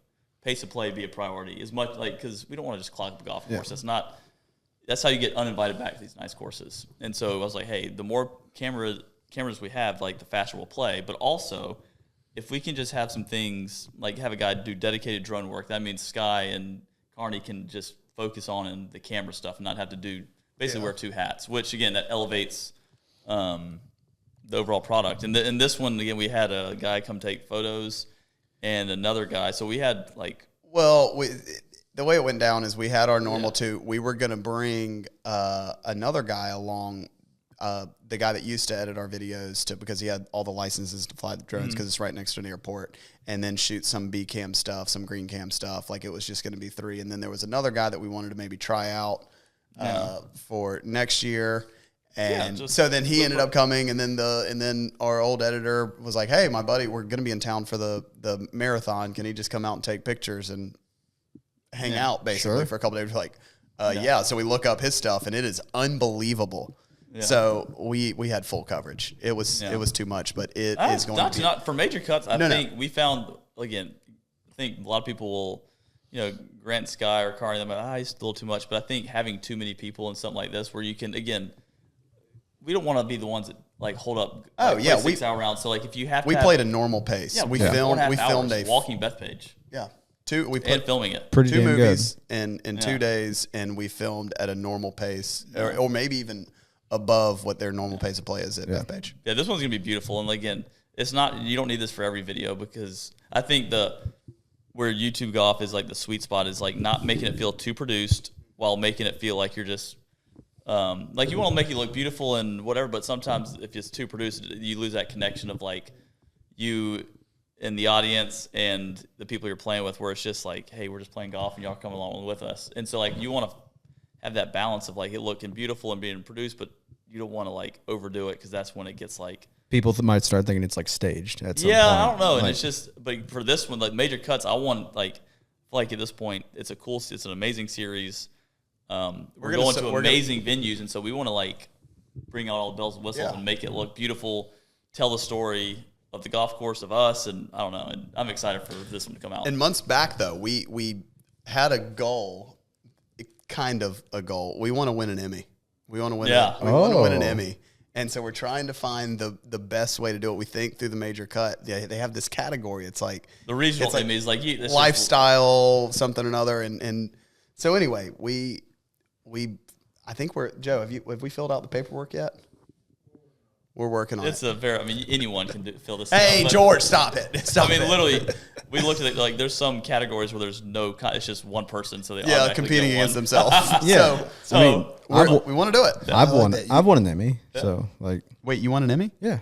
Speaker 3: pace of play be a priority as much like because we don't want to just clog up a golf course. That's how you get uninvited back to these nice courses. And so I was like, hey, the more cameras we have, like the faster we'll play. But also, if we can just have some things like have a guy do dedicated drone work, that means Sky and Carney can just focus on the camera stuff and not have to do basically wear 2 hats. Which again, that elevates. The overall product. And in this one, again, we had a guy come take photos and another guy. So we had like...
Speaker 4: Well, the way it went down is we had our normal 2. We were going to bring another guy along, the guy that used to edit our videos because he had all the licenses to fly the drones because it's right next to an airport, and then shoot some B cam stuff, some green cam stuff. Like it was just going to be 3. And then there was another guy that we wanted to maybe try out for next year. And so then he ended up coming, and then our old editor was like, "Hey, my buddy, we're going to be in town for the marathon. Can he just come out and take pictures and hang out basically for a couple of days?" We're like, yeah. So we look up his stuff, and it is unbelievable. Yeah. So we had full coverage. It was too much, but it is going
Speaker 3: not
Speaker 4: to be
Speaker 3: not for major cuts. I think we found again. I think a lot of people will Grant Sky or Carney, I'm like, it's a little too much. But I think having too many people and something like this where you can, again, we don't want to be the ones that like hold up.
Speaker 4: Oh,
Speaker 3: like,
Speaker 4: yeah.
Speaker 3: 6-hour rounds. So like if you have to
Speaker 4: We played a normal pace.
Speaker 3: yeah,
Speaker 4: We
Speaker 3: filmed
Speaker 4: filmed a
Speaker 3: walking Bethpage.
Speaker 4: Yeah.
Speaker 3: We put filming it.
Speaker 1: Pretty
Speaker 4: two
Speaker 1: damn
Speaker 4: movies in 2 days, and we filmed at a normal pace, or maybe even above what their normal pace of play is at Bethpage.
Speaker 3: Yeah, this one's gonna be beautiful. And again, it's not, you don't need this for every video, because I think where YouTube golf is like the sweet spot is like not making it feel too produced while making it feel like you're just like you want to make it look beautiful and whatever, but sometimes if it's too produced, you lose that connection of like you and the audience and the people you're playing with, where it's just like, hey, we're just playing golf and y'all come along with us. And so like you want to have that balance of like it looking beautiful and being produced, but you don't want to like overdo it, because that's when it gets like
Speaker 1: people might start thinking it's like staged at some
Speaker 3: yeah,
Speaker 1: point.
Speaker 3: I don't know. And
Speaker 1: Like,
Speaker 3: it's just, but for this one, like major cuts, I want like, I feel like at this point, it's an amazing series. We're going to amazing venues, and so we want to like bring out all the bells and whistles and make it look beautiful, tell the story of the golf course, of us, and I don't know. And I'm excited for this one to come out.
Speaker 4: And months back, though, we had a goal, kind of a goal. We want to win an Emmy. We want to win. We want to win an Emmy. And so we're trying to find the best way to do it. We think through the major cut. They have this category. It's like
Speaker 3: the regional Emmy is like
Speaker 4: lifestyle, something or another. And so anyway, I think Joe, have we filled out the paperwork yet? We're working on it.
Speaker 3: Anyone can fill this
Speaker 4: Hey,
Speaker 3: out.
Speaker 4: George, stop it.
Speaker 3: Literally, we looked at it, like there's some categories where there's it's just one person, so they automatically
Speaker 4: competing
Speaker 3: go
Speaker 4: against
Speaker 3: one.
Speaker 4: themselves.
Speaker 1: Yeah.
Speaker 3: So
Speaker 4: we want to do it.
Speaker 1: I've won an Emmy. So like,
Speaker 4: Wait, you won an Emmy?
Speaker 1: yeah.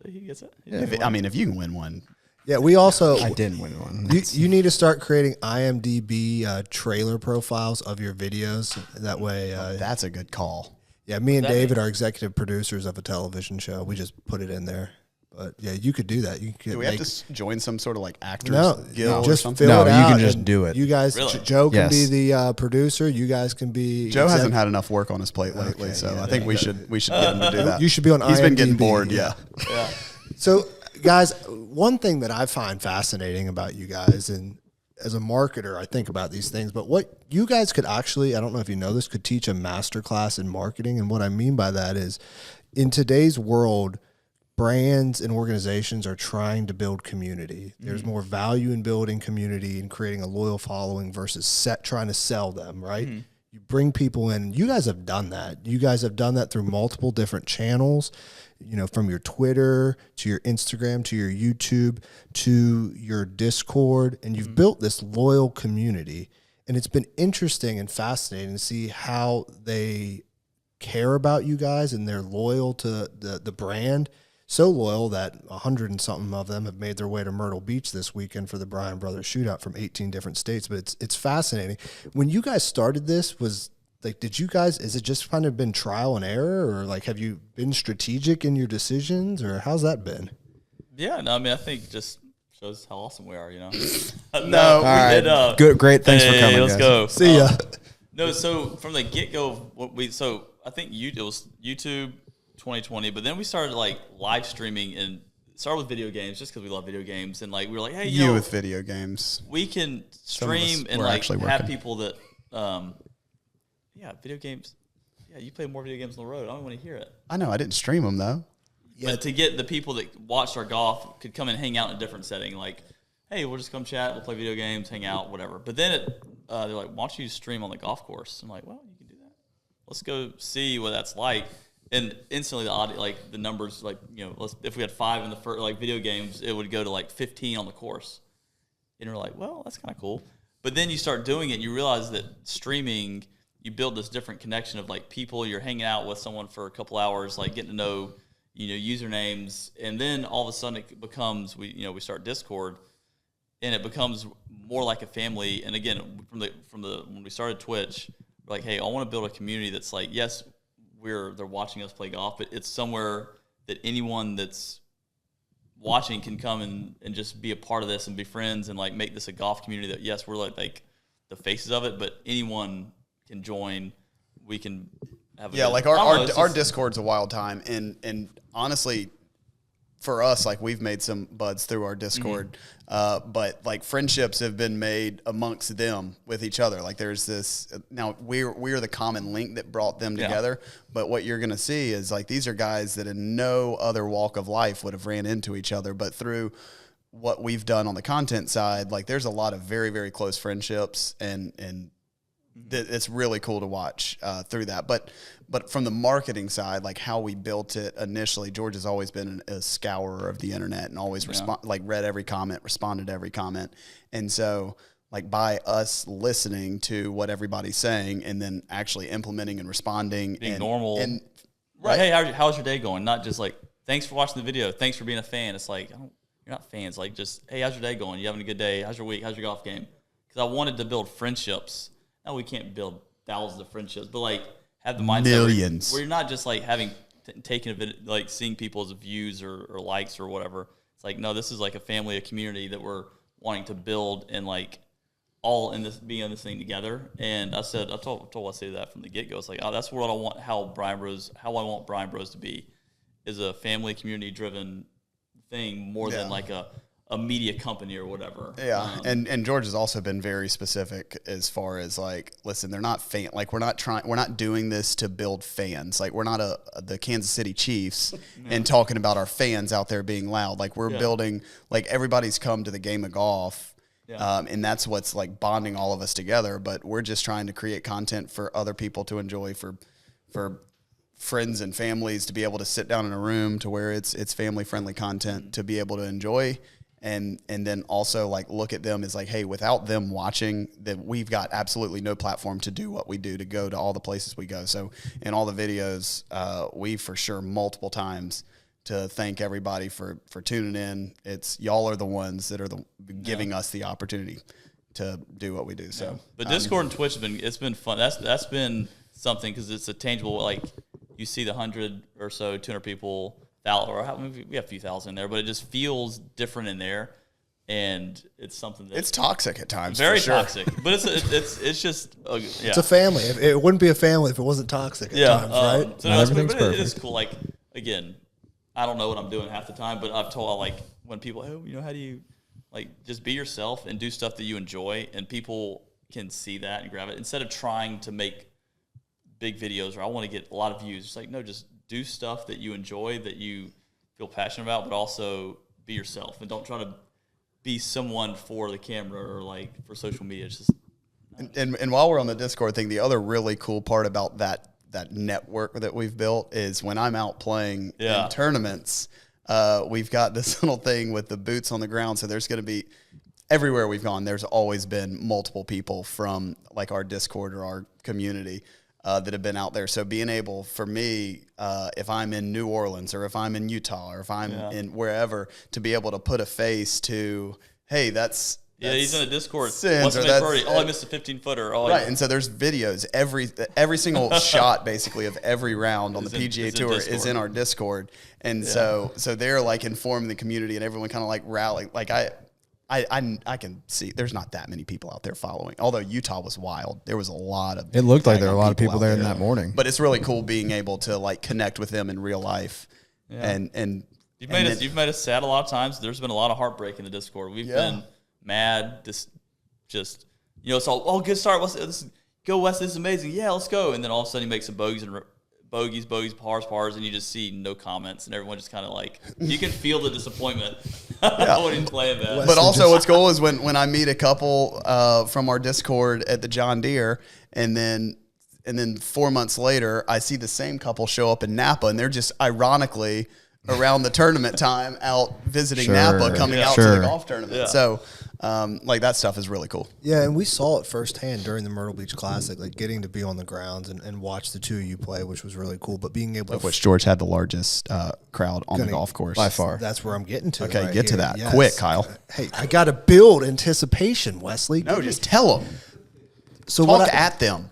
Speaker 3: so he gets it.
Speaker 4: If you can win one.
Speaker 2: Yeah, we also
Speaker 1: I didn't win one.
Speaker 2: you need to start creating IMDb trailer profiles of your videos. That way,
Speaker 4: That's a good call.
Speaker 2: yeah, me and David are executive producers of a television show. We just put it in there. But yeah, you could do that. You could.
Speaker 4: Do we have to join some sort of like actors
Speaker 2: just
Speaker 4: guild or
Speaker 2: fill
Speaker 4: something?
Speaker 1: No,
Speaker 2: it
Speaker 1: you
Speaker 2: out.
Speaker 1: can just
Speaker 2: and
Speaker 1: do it.
Speaker 2: You guys,
Speaker 3: Really?
Speaker 2: Joe can
Speaker 1: Yes.
Speaker 2: be the producer. You guys can be.
Speaker 4: Joe hasn't had enough work on his plate lately, so I think we should get him to do that.
Speaker 2: You should be on
Speaker 4: He's been getting
Speaker 2: IMDb,
Speaker 4: bored,
Speaker 2: yeah.
Speaker 4: yeah.
Speaker 2: So, guys, one thing that I find fascinating about you guys, and as a marketer, I think about these things, but what you guys could actually, I don't know if you know this, could teach a master class in marketing. And what I mean by that is, in today's world, brands and organizations are trying to build community. There's more value in building community and creating a loyal following versus trying to sell them, right? You bring people in. You guys have done that. You guys have done that through multiple different channels, from your Twitter to your Instagram to your YouTube to your Discord, and you've built this loyal community. And it's been interesting and fascinating to see how they care about you guys, and they're loyal to the brand. So loyal that 100 and something of them have made their way to Myrtle Beach this weekend for the Bryan Brothers Shootout from 18 different states. But it's fascinating. When you guys started this, is it just kind of been trial and error, or like have you been strategic in your decisions, or how's that been?
Speaker 3: Yeah, no, I think it just shows how awesome we are,
Speaker 4: No,
Speaker 1: All right. Good, great. Thanks for coming.
Speaker 3: Let's
Speaker 1: guys.
Speaker 3: go.
Speaker 2: See ya.
Speaker 3: No, so from the get go, I think it was YouTube 2020, but then we started like live streaming and started with video games just because we love video games, and like we were like, hey,
Speaker 4: with video games.
Speaker 3: we can
Speaker 4: of us
Speaker 3: stream and
Speaker 4: were
Speaker 3: like
Speaker 4: actually
Speaker 3: have
Speaker 4: working.
Speaker 3: people that, video games. Yeah, you play more video games on the road. I don't want to hear it.
Speaker 4: I know I didn't stream them though.
Speaker 3: But to get the people that watched our golf could come and hang out in a different setting, like, hey, we'll just come chat, we'll play video games, hang out, whatever. But then they're like, why don't you stream on the golf course? I'm like, well, you can do that. Let's go see what that's like. And instantly the audio, like the numbers, like, if we had 5 in the first, like video games, it would go to like 15 on the course. And we're like, well, that's kind of cool. But then you start doing it and you realize that streaming, you build this different connection of like people, you're hanging out with someone for a couple hours, like getting to know, usernames. And then all of a sudden it becomes, we start Discord, and it becomes more like a family. And again, from the when we started Twitch, we're like, hey, I want to build a community that's like, yes, they're watching us play golf, but it's somewhere that anyone that's watching can come and just be a part of this and be friends and like make this a golf community that, yes, we're like the faces of it, but anyone can join. We can have
Speaker 4: Like our Discord's a wild time, and honestly, for us, like we've made some buds through our Discord, but like friendships have been made amongst them with each other. Like there's this, now we're the common link that brought them together. But what you're going to see is like, these are guys that in no other walk of life would have ran into each other, but through what we've done on the content side, like there's a lot of very, very close friendships and it's really cool to watch through that. But from the marketing side, like how we built it initially, George has always been a scourer of the internet and always read every comment, responded to every comment. And so like by us listening to what everybody's saying and then actually implementing and responding.
Speaker 3: Being normal. And right. Hey, how's your day going? Not just like, thanks for watching the video. Thanks for being a fan. It's like, you're not fans. Like just, hey, how's your day going? You having a good day? How's your week? How's your golf game? Because I wanted to build friendships. Now we can't build thousands of friendships, but like have the mindset
Speaker 4: millions
Speaker 3: where you're not just like having taken a bit, like seeing people's views or likes or whatever. It's like, no, this is like a family, a community that we're wanting to build and like all in this, being in this thing together. And I told Wesley that from the get go. It's like, oh, that's what I want. How I want Bryan Bros to be is a family, community driven thing more than like a media company or whatever.
Speaker 4: Yeah. And George has also been very specific as far as like, listen, they're not like we're not doing this to build fans. Like we're not the Kansas City Chiefs and talking about our fans out there being loud. Like we're building, like everybody's come to the game of golf. And that's what's like bonding all of us together. But we're just trying to create content for other people to enjoy, for friends and families to be able to sit down in a room to where it's family friendly content to be able to enjoy. And then also like look at them as like, hey, without them watching, that we've got absolutely no platform to do what we do, to go to all the places we go. So in all the videos, we for sure multiple times to thank everybody for tuning in. It's y'all are the ones that are giving us the opportunity to do what we do. So,
Speaker 3: but Discord and Twitch it's been fun. That's been something because it's a tangible, like you see the 100 or so, 200 people. Or we have a few thousand in there, but it just feels different in there, and it's something that's
Speaker 4: it's toxic at times.
Speaker 3: Very
Speaker 4: for sure.
Speaker 3: toxic, but it's just
Speaker 2: it's a family. It wouldn't be a family if it wasn't toxic at times, right?
Speaker 3: So everything's perfect. It is cool. Like again, I don't know what I'm doing half the time, but I've told like when people, how do you like just be yourself and do stuff that you enjoy, and people can see that and grab it instead of trying to make big videos or I want to get a lot of views. It's like no, just do stuff that you enjoy, that you feel passionate about, but also be yourself and don't try to be someone for the camera or like for social media. It's just
Speaker 4: and while we're on the Discord thing, the other really cool part about that network that we've built is when I'm out playing in tournaments, we've got this little thing with the boots on the ground. So there's going to be everywhere we've gone, there's always been multiple people from like our Discord or our community that have been out there. So being able, for me, if I'm in New Orleans or if I'm in Utah or if I'm in wherever, to be able to put a face to, hey, that's
Speaker 3: he's in a Discord.
Speaker 4: Sins,
Speaker 3: I missed a 15-footer.
Speaker 4: Right, and so there's videos. Every single shot, basically, of every round on the PGA Tour is in our Discord. And so they're like informing the community, and everyone kind of like rally. Like I can see there's not that many people out there following. Although Utah was wild, there was a lot of.
Speaker 1: It looked like there were a lot of people there in that morning.
Speaker 4: But it's really cool being able to like connect with them in real life, and
Speaker 3: you've made us sad a lot of times. There's been a lot of heartbreak in the Discord. We've been mad, just it's all good start. Go West, this is amazing. Yeah, let's go. And then all of a sudden you make some bogeys, pars, and you just see no comments, and everyone just kind of like, you can feel the disappointment when he's playing that.
Speaker 4: But also what's cool is when I meet a couple from our Discord at the John Deere, and then 4 months later, I see the same couple show up in Napa, and they're just ironically around the tournament time out visiting Napa, coming out to the golf tournament. Yeah. So like that stuff is really cool.
Speaker 2: Yeah, and we saw it firsthand during the Myrtle Beach Classic, like getting to be on the grounds and watch the two of you play, which was really cool. But being able
Speaker 4: to which George had the largest crowd on the golf course
Speaker 1: by far.
Speaker 2: That's where I'm getting to.
Speaker 4: Okay, get to that quick, Kyle.
Speaker 2: Hey, I got to build anticipation, Wesley.
Speaker 4: No, just tell them.
Speaker 2: So
Speaker 4: talk at them.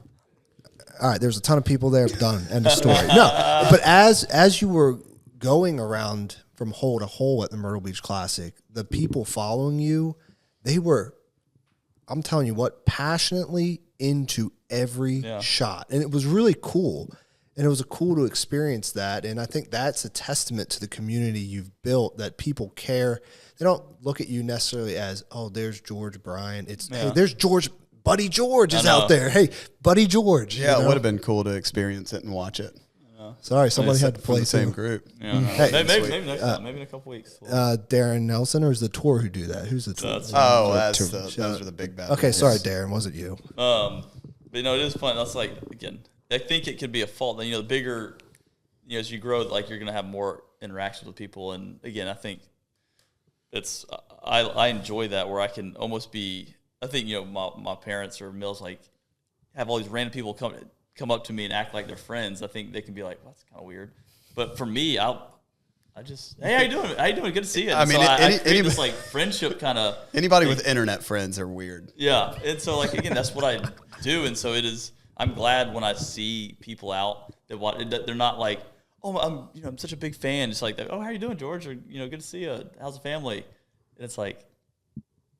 Speaker 2: All right, there's a ton of people there. Done. End of story. No, but as you were going around from hole to hole at the Myrtle Beach Classic, the people following you, they were, I'm telling you what, passionately into every shot. And it was really cool. And it was cool to experience that. And I think that's a testament to the community you've built, that people care. They don't look at you necessarily as, oh, there's George Bryan. It's, hey, there's George. Buddy George is out there. Hey, Buddy George.
Speaker 4: Yeah, it would have been cool to experience it and watch it.
Speaker 2: Sorry, somebody had to play
Speaker 4: the same group.
Speaker 3: Yeah,
Speaker 2: Hey,
Speaker 3: maybe next time, maybe in a couple weeks.
Speaker 2: Darren Nelson, or is the tour who do that? Who's the tour?
Speaker 4: Those are the big bad.
Speaker 2: Okay, sorry, Darren, wasn't you?
Speaker 3: But it is fun. That's like, again, I think it could be a fault. The bigger, as you grow, like you're gonna have more interactions with people. And again, I think I enjoy that, where I can almost be. I think my parents or Mills like have all these random people come up to me and act like they're friends. I think they can be like, well, that's kind of weird. But for me, I just, hey, how you doing? How you doing? Good to see you. And I create this like friendship kind of.
Speaker 4: Anybody with internet friends are weird.
Speaker 3: Yeah, and so like again, that's what I do, and so it is. I'm glad when I see people out that they're not like, oh, I'm such a big fan. It's like, oh, how you doing, George? Or good to see you. How's the family? And it's like,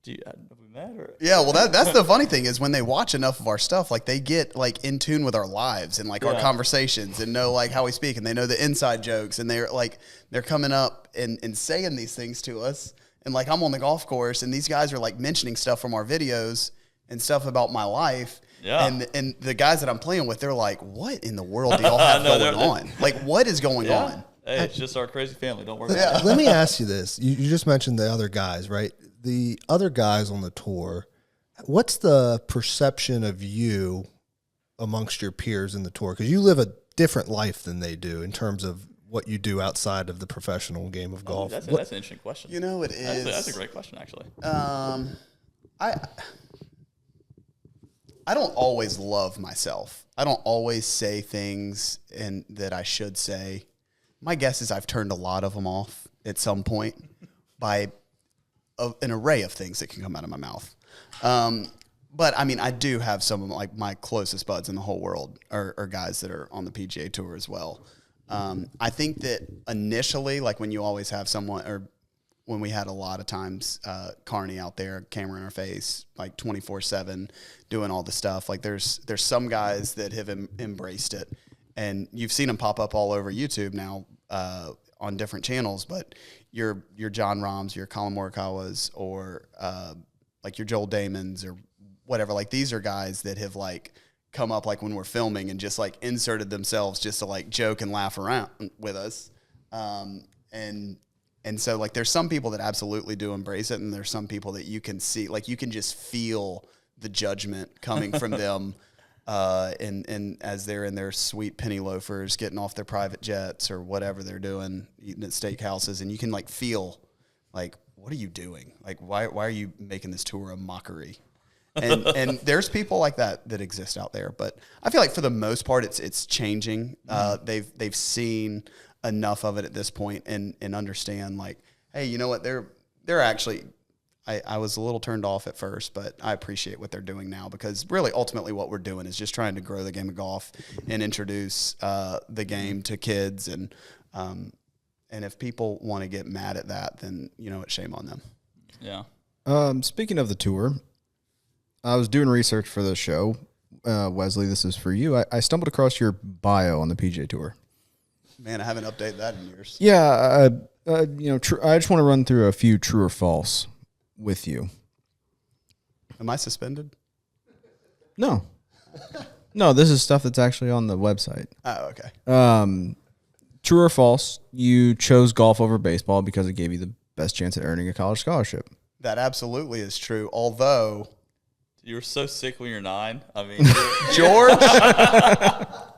Speaker 3: have we met? Or?
Speaker 4: Yeah, well, that's the funny thing is when they watch enough of our stuff, like they get like in tune with our lives and like our conversations and know like how we speak, and they know the inside jokes, and they're coming up and saying these things to us. And like I'm on the golf course and these guys are like mentioning stuff from our videos and stuff about my life.
Speaker 3: Yeah.
Speaker 4: And the guys that I'm playing with, they're like, what in the world do y'all have going on? Like, what is going on?
Speaker 3: Hey, it's just our crazy family. Don't worry.
Speaker 2: Let me ask you this. You just mentioned the other guys, right? The other guys on the tour, what's the perception of you amongst your peers in the tour? Because you live a different life than they do in terms of what you do outside of the professional game of golf.
Speaker 3: That's an interesting question.
Speaker 4: It is.
Speaker 3: That's a great question, actually.
Speaker 4: I don't always love myself. I don't always say things that I should say. My guess is I've turned a lot of them off at some point by an array of things that can come out of my mouth. But I mean, I do have some of like my closest buds in the whole world are guys that are on the PGA Tour as well. I think that initially, like when you always have someone, or when we had a lot of times Carney out there, camera in our face, like 24/7, doing all the stuff. Like there's some guys that have embraced it, and you've seen them pop up all over YouTube now on different channels. But your John Rahms, your Colin Morikawas, or like your Joel Damons or whatever. Like these are guys that have like come up like when we're filming and just like inserted themselves just to like joke and laugh around with us. And so like there's some people that absolutely do embrace it, and there's some people that you can see, like you can just feel the judgment coming from them and as they're in their sweet penny loafers getting off their private jets or whatever they're doing, eating at steakhouses, and you can like feel like, what are you doing? Like why are you making this tour a mockery? And there's people like that exist out there, but I feel like for the most part it's changing. They've seen enough of it at this point and understand like, hey, you know what, they're actually, I was a little turned off at first, but I appreciate what they're doing now, because really ultimately what we're doing is just trying to grow the game of golf and introduce the game to kids, and if people want to get mad at that, then it's shame on them.
Speaker 3: Yeah.
Speaker 1: Speaking of the tour, I was doing research for the show. Wesley, this is for you. I stumbled across your bio on the PGA Tour.
Speaker 4: Man, I haven't updated that in years.
Speaker 1: Yeah, I just want to run through a few true or false with you.
Speaker 4: Am I suspended?
Speaker 1: No. No, this is stuff that's actually on the website.
Speaker 4: Oh, okay.
Speaker 1: True or false, you chose golf over baseball because it gave you the best chance at earning a college scholarship.
Speaker 4: That absolutely is true, although...
Speaker 3: You were so sick when you're 9. I mean,
Speaker 4: George,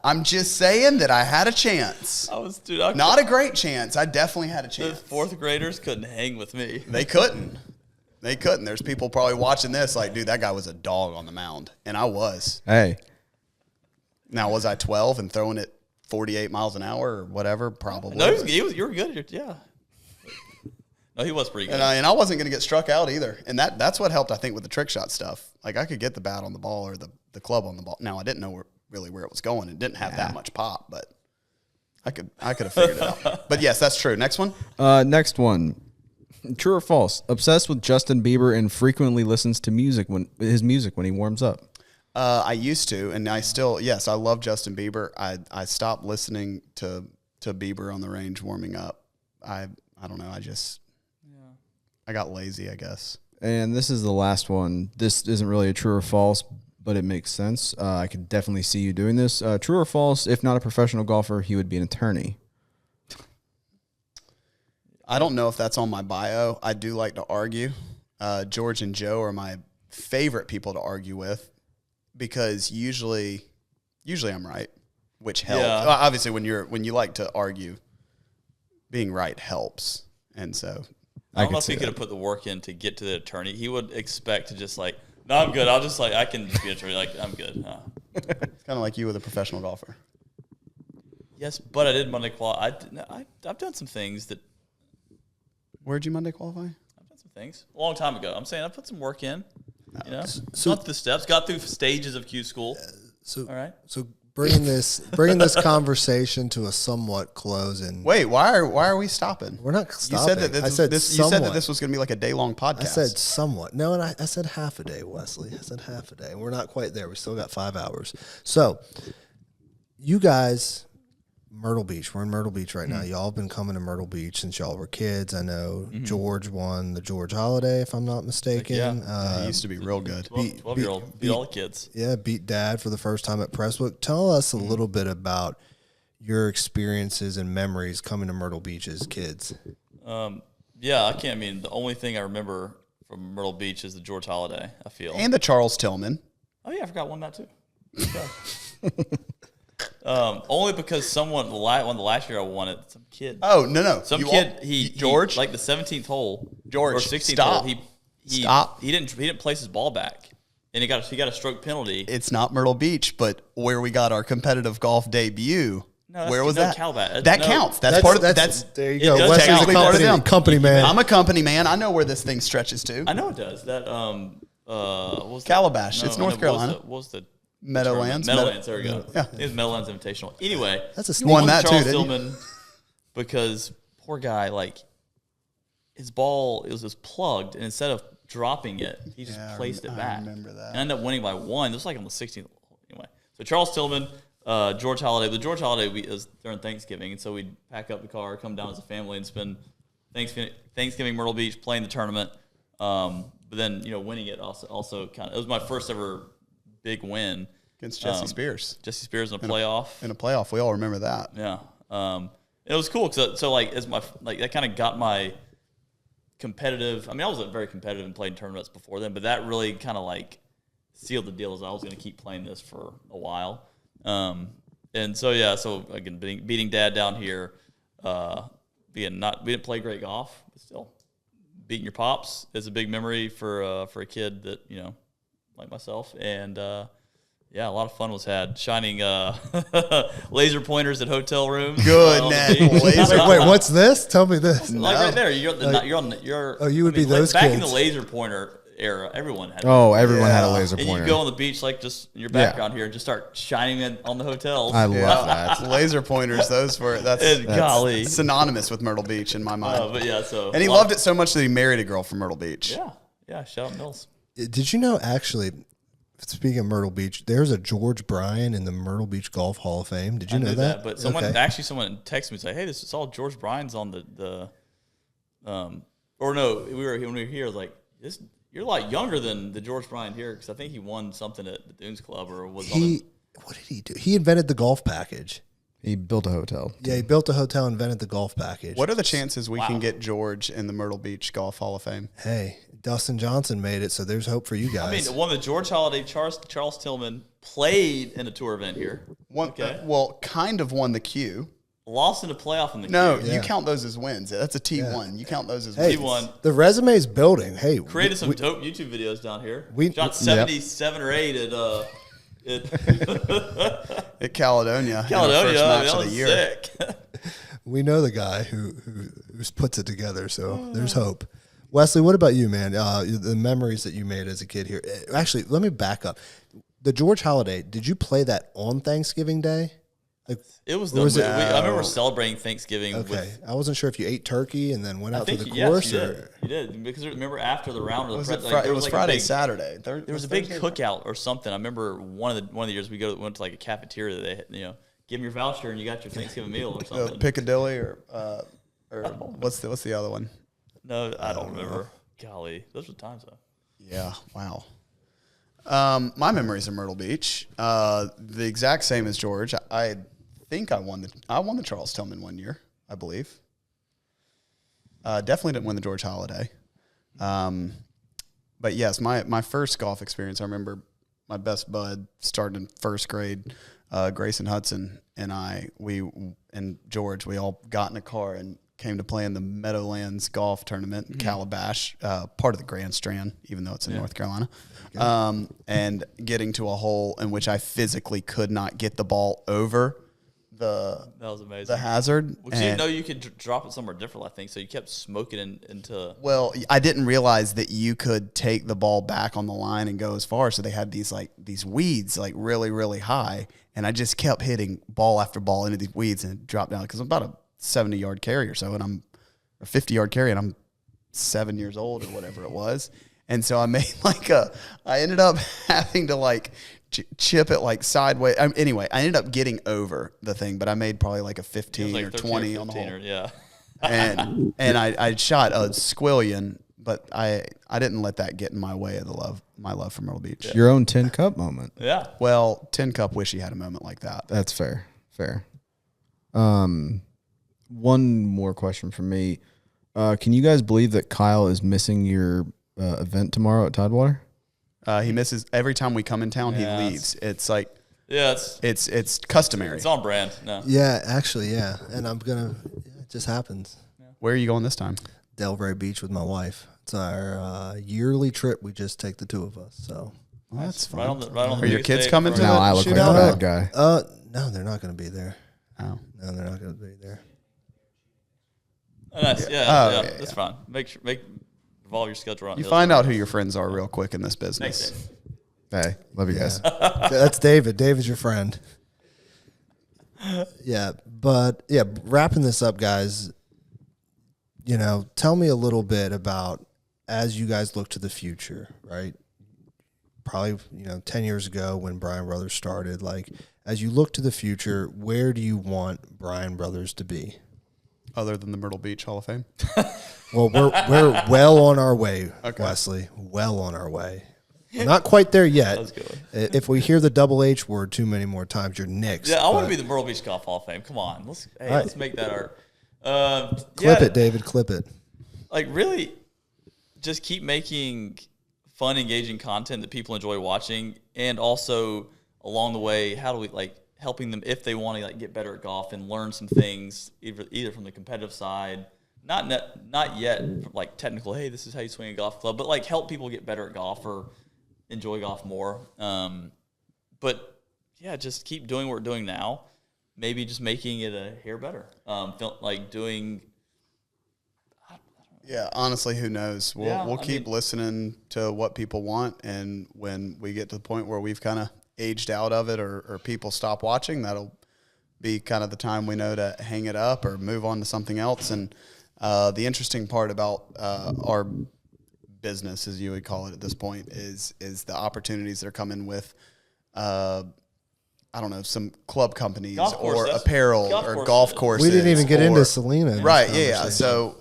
Speaker 4: I'm just saying that I had a chance. Not a great chance. I definitely had a chance.
Speaker 3: The 4th graders couldn't hang with me.
Speaker 4: They couldn't. There's people probably watching this like, dude, that guy was a dog on the mound. And I was.
Speaker 1: Hey.
Speaker 4: Now, was I 12 and throwing it 48 miles an hour or whatever? Probably.
Speaker 3: No, you were good. Yeah. No, he was pretty good.
Speaker 4: And I wasn't going to get struck out either. And that's what helped, I think, with the trick shot stuff. Like, I could get the bat on the ball or the club on the ball. Now, I didn't know really where it was going. It didn't have that much pop, but I could have figured it out. But, yes, that's true. Next one?
Speaker 1: Next one. True or false? Obsessed with Justin Bieber and frequently listens to his music when he warms up.
Speaker 4: I used to, and I still, yes, I love Justin Bieber. I stopped listening to Bieber on the range warming up. I don't know. I got lazy, I guess.
Speaker 1: And this is the last one. This isn't really a true or false, but it makes sense. I could definitely see you doing this. True or false, if not a professional golfer, he would be an attorney.
Speaker 4: I don't know if that's on my bio. I do like to argue. George and Joe are my favorite people to argue with because usually I'm right, which helps.
Speaker 3: Yeah.
Speaker 4: Well, obviously, when you like to argue, being right helps. And so
Speaker 3: I don't know if he could have put the work in to get to the attorney. He would expect to just like, no, I'm good. I'll just I can just be an attorney. Like, I'm good.
Speaker 4: It's kind of like you with a professional golfer.
Speaker 3: Yes, but I did Monday qualify. I've done some things that.
Speaker 4: Where'd you Monday qualify?
Speaker 3: I've done some things a long time ago. I'm saying I put some work in. You know, got the steps, got through stages of Q school.
Speaker 2: So
Speaker 3: all right.
Speaker 2: So bringing this conversation to a somewhat close, and
Speaker 4: Wait, why are we stopping?
Speaker 2: we're not stopping.
Speaker 4: You said that
Speaker 2: I said
Speaker 4: you said that
Speaker 2: somewhat.
Speaker 4: this was going to be like a day-long podcast.
Speaker 2: I said somewhat. No, and I said half a day, Wesley. I said half a day. We're not quite there. We still got 5 hours. So, you guys, Myrtle Beach. We're in Myrtle Beach right now. Y'all have been coming to Myrtle Beach since y'all were kids. I know George won the George Holiday, if I'm not mistaken.
Speaker 3: Yeah.
Speaker 4: He used to be real good.
Speaker 3: 12-year-old beat all the kids.
Speaker 2: Yeah, beat Dad for the first time at Presswood. Tell us a little bit about your experiences and memories coming to Myrtle Beach as kids.
Speaker 3: Yeah, I can't. I mean, the only thing I remember from Myrtle Beach is the George Holiday. I feel.
Speaker 4: And the Charles Tillman.
Speaker 3: Oh yeah, I forgot one that too. Only because someone won the last year I won it. Some kid.
Speaker 4: Oh no!
Speaker 3: Some
Speaker 4: You
Speaker 3: kid.
Speaker 4: all-
Speaker 3: He
Speaker 4: George,
Speaker 3: like the 17th hole.
Speaker 4: George,
Speaker 3: or 16th
Speaker 4: stop.
Speaker 3: hole.
Speaker 4: Stop.
Speaker 3: He didn't place his ball back, and he got a stroke penalty.
Speaker 4: It's not Myrtle Beach, but where we got our competitive golf debut.
Speaker 3: No, that's-
Speaker 4: where was
Speaker 3: no,
Speaker 4: that?
Speaker 3: Calabat.
Speaker 4: That
Speaker 3: No.
Speaker 4: counts. That's part of that's.
Speaker 2: there you
Speaker 3: it
Speaker 2: go.
Speaker 3: does
Speaker 2: Wesley's a
Speaker 3: technically
Speaker 4: part of
Speaker 2: company,
Speaker 4: them.
Speaker 2: company man.
Speaker 4: I'm a company man. I know where this thing stretches to.
Speaker 3: I know it does. That what was
Speaker 4: Calabash.
Speaker 3: that?
Speaker 4: It's North Carolina.
Speaker 3: What was the
Speaker 4: Meadowlands.
Speaker 3: Meadowlands. There we go.
Speaker 4: Yeah.
Speaker 3: It was Meadowlands Invitational. Anyway,
Speaker 2: That's a
Speaker 4: You
Speaker 2: sneak.
Speaker 4: won that
Speaker 3: Charles
Speaker 4: too, didn't you?
Speaker 3: Tillman, because poor guy, like his ball, it was just plugged, and instead of dropping it, he just placed it back.
Speaker 4: I remember that.
Speaker 3: And ended up winning by 1. This was like on the 16th. Anyway, so Charles Tillman, George Holiday. The George Holiday was during Thanksgiving, and so we'd pack up the car, come down as a family, and spend Thanksgiving Myrtle Beach playing the tournament. But then winning it also kind of, it was my first ever big win
Speaker 4: Against Jesse Spears.
Speaker 3: Jesse Spears in a playoff.
Speaker 4: In a playoff. We all remember that.
Speaker 3: Yeah. It was cool. So as my, that kind of got my competitive. I mean, I wasn't very competitive and played tournaments before then, but that really kind of sealed the deal as I was going to keep playing this for a while. And so, yeah, so again, beating Dad down here, we didn't play great golf, but still beating your pops is a big memory for a kid that, like myself. And, yeah, a lot of fun was had. Shining laser pointers at hotel rooms.
Speaker 4: Good,
Speaker 3: on the
Speaker 4: Ned.
Speaker 3: beach.
Speaker 4: Laser
Speaker 2: Wait, what's this? Tell me this.
Speaker 3: Like right there, you're.
Speaker 2: Oh, you would be those
Speaker 3: back in
Speaker 2: kids.
Speaker 3: the laser pointer era. Everyone had.
Speaker 1: Oh, everyone had a
Speaker 2: Yeah.
Speaker 1: laser
Speaker 3: and
Speaker 1: pointer.
Speaker 3: you go on the beach just in your background here and just start shining it on the hotels.
Speaker 1: I love that.
Speaker 4: Laser pointers. That's
Speaker 3: And golly.
Speaker 4: synonymous with Myrtle Beach in my mind.
Speaker 3: But yeah, so
Speaker 4: And he loved it so much that he married a girl from Myrtle Beach.
Speaker 3: Yeah. Shout out Mills.
Speaker 2: Did you know, actually, speaking of Myrtle Beach, there's a George Bryan in the Myrtle Beach Golf Hall of Fame. Did you
Speaker 3: I
Speaker 2: know
Speaker 3: knew
Speaker 2: that?
Speaker 3: But someone
Speaker 2: Okay.
Speaker 3: texted me and said, "Hey, this is all George Bryan's on or no, when we were here, I was like, this, you're a lot younger than the George Bryan here, because I think he won something at the Dunes Club or was on the,
Speaker 2: What did he do? He invented the golf package.
Speaker 1: He built a hotel.
Speaker 2: Yeah, he built a hotel, invented the golf package.
Speaker 4: What are the chances we
Speaker 3: Wow.
Speaker 4: can get George in the Myrtle Beach Golf Hall of Fame?
Speaker 2: Hey, Dustin Johnson made it, so there's hope for you
Speaker 3: I mean,
Speaker 2: guys.
Speaker 3: won the George Holiday. Charles Tillman played in a tour event here. Okay.
Speaker 4: Well, kind of won the Q.
Speaker 3: Lost in a playoff in the
Speaker 4: No,
Speaker 3: Q.
Speaker 4: you count those as wins. That's a T1. You count those as
Speaker 2: Hey,
Speaker 4: wins.
Speaker 3: won.
Speaker 2: the resume's building. Hey,
Speaker 3: Created some dope YouTube videos down here.
Speaker 2: we-
Speaker 3: Shot 77 or 8 at
Speaker 4: At Caledonia. in the
Speaker 3: Caledonia.
Speaker 4: First match
Speaker 3: That
Speaker 4: of the
Speaker 3: was
Speaker 4: year.
Speaker 3: sick.
Speaker 2: we know the guy who puts it together, so there's hope. Wesley, what about you, man? The memories that you made as a kid here. Actually, let me back up. The George Holiday, did you play that on Thanksgiving Day? Like,
Speaker 3: It was
Speaker 2: or was it-
Speaker 3: I remember celebrating Thanksgiving.
Speaker 2: okay,
Speaker 3: with,
Speaker 2: I wasn't sure if you ate turkey and then went
Speaker 3: I
Speaker 2: out to
Speaker 3: think
Speaker 2: the
Speaker 3: yes,
Speaker 2: course,
Speaker 3: you
Speaker 2: or
Speaker 3: did. You did because remember after the round of the
Speaker 4: It was Friday, Saturday.
Speaker 3: There was a big cookout or something. I remember one of the years we went to like a cafeteria. That they give them your voucher and you got your Thanksgiving meal or something.
Speaker 4: Piccadilly or what's the other one?
Speaker 3: No, I don't remember. Golly, those were times though.
Speaker 4: Yeah, wow. My memories of Myrtle Beach, the exact same as George. I think I won the Charles Tillman one year, I believe. Definitely didn't win the George Holiday. But yes, my first golf experience, I remember my best bud started in first grade, Grayson Hudson and George, we all got in a car and came to play in the Meadowlands Golf Tournament in Calabash, part of the Grand Strand, even though it's in North Carolina. And getting to a hole in which I physically could not get the ball over that was amazing. The hazard.
Speaker 3: Well, you didn't know you could drop it somewhere different, I think, so you kept smoking into...
Speaker 4: Well, I didn't realize that you could take the ball back on the line and go as far, so they had these weeds really, really high, and I just kept hitting ball after ball into these weeds and it dropped down, because I'm about a 70-yard carry or so, and I'm a 50-yard carry, and I'm 7 years old or whatever it was. And so I made I ended up having to chip it sideways. Anyway, I ended up getting over the thing, but I made probably a 15 or 20 on the hole.
Speaker 3: Yeah.
Speaker 4: and I shot a squillion, but I didn't let that get in my way of my love for Myrtle Beach.
Speaker 1: Yeah. Your own 10 cup moment.
Speaker 3: Yeah.
Speaker 4: Well, 10 cup wish he had a moment like that.
Speaker 1: That's fair. One more question from me. Can you guys believe that Kyle is missing your event tomorrow at Tidewater?
Speaker 4: He misses every time we come in town. He leaves. It's it's customary.
Speaker 3: It's on brand. No.
Speaker 2: Yeah, actually, yeah. And it just happens.
Speaker 3: Yeah.
Speaker 4: Where are you going this time?
Speaker 2: Delray Beach with my wife. It's our yearly trip. We just take the two of us. So
Speaker 4: that's fun.
Speaker 3: Right on
Speaker 4: are your kids coming to
Speaker 1: Now I look like a bad guy.
Speaker 2: No, they're not going to be there.
Speaker 4: Oh.
Speaker 2: No, they're not going to be there.
Speaker 3: Oh, nice. Yeah, that's fine. Revolve your schedule around.
Speaker 4: You find out who your friends are real quick in this business.
Speaker 3: Thanks,
Speaker 1: Hey, love you guys.
Speaker 2: That's David. David's your friend. Yeah, but wrapping this up, guys. Tell me a little bit about, as you guys look to the future, right? Probably 10 years ago when Bryan Brothers started. As you look to the future, where do you want Bryan Brothers to be?
Speaker 4: Other than the Myrtle Beach Hall of Fame?
Speaker 2: Well, we're well on our way, Wesley. Well on our way. We're not quite there yet.
Speaker 3: Let's go.
Speaker 2: If we hear the double H word too many more times, you're next.
Speaker 3: Yeah, I want to be the Myrtle Beach Golf Hall of Fame. Come on, let's make that our.
Speaker 2: Clip it, David. Clip it.
Speaker 3: Really, just keep making fun, engaging content that people enjoy watching, and also along the way, how do we helping them if they want to get better at golf and learn some things either from the competitive side, not yet technical. Hey, this is how you swing a golf club, but help people get better at golf or enjoy golf more. But yeah, just keep doing what we're doing now. Maybe just making it a hair better. Doing.
Speaker 4: Yeah, honestly, who knows? We'll keep listening to what people want, and when we get to the point where we've kind of aged out of it or people stop watching, that'll be kind of the time we know to hang it up or move on to something else. And the interesting part about our business, as you would call it at this point, is the opportunities that are coming with some club companies or apparel or golf courses.
Speaker 2: We didn't even get into Selena.
Speaker 4: Right, yeah. So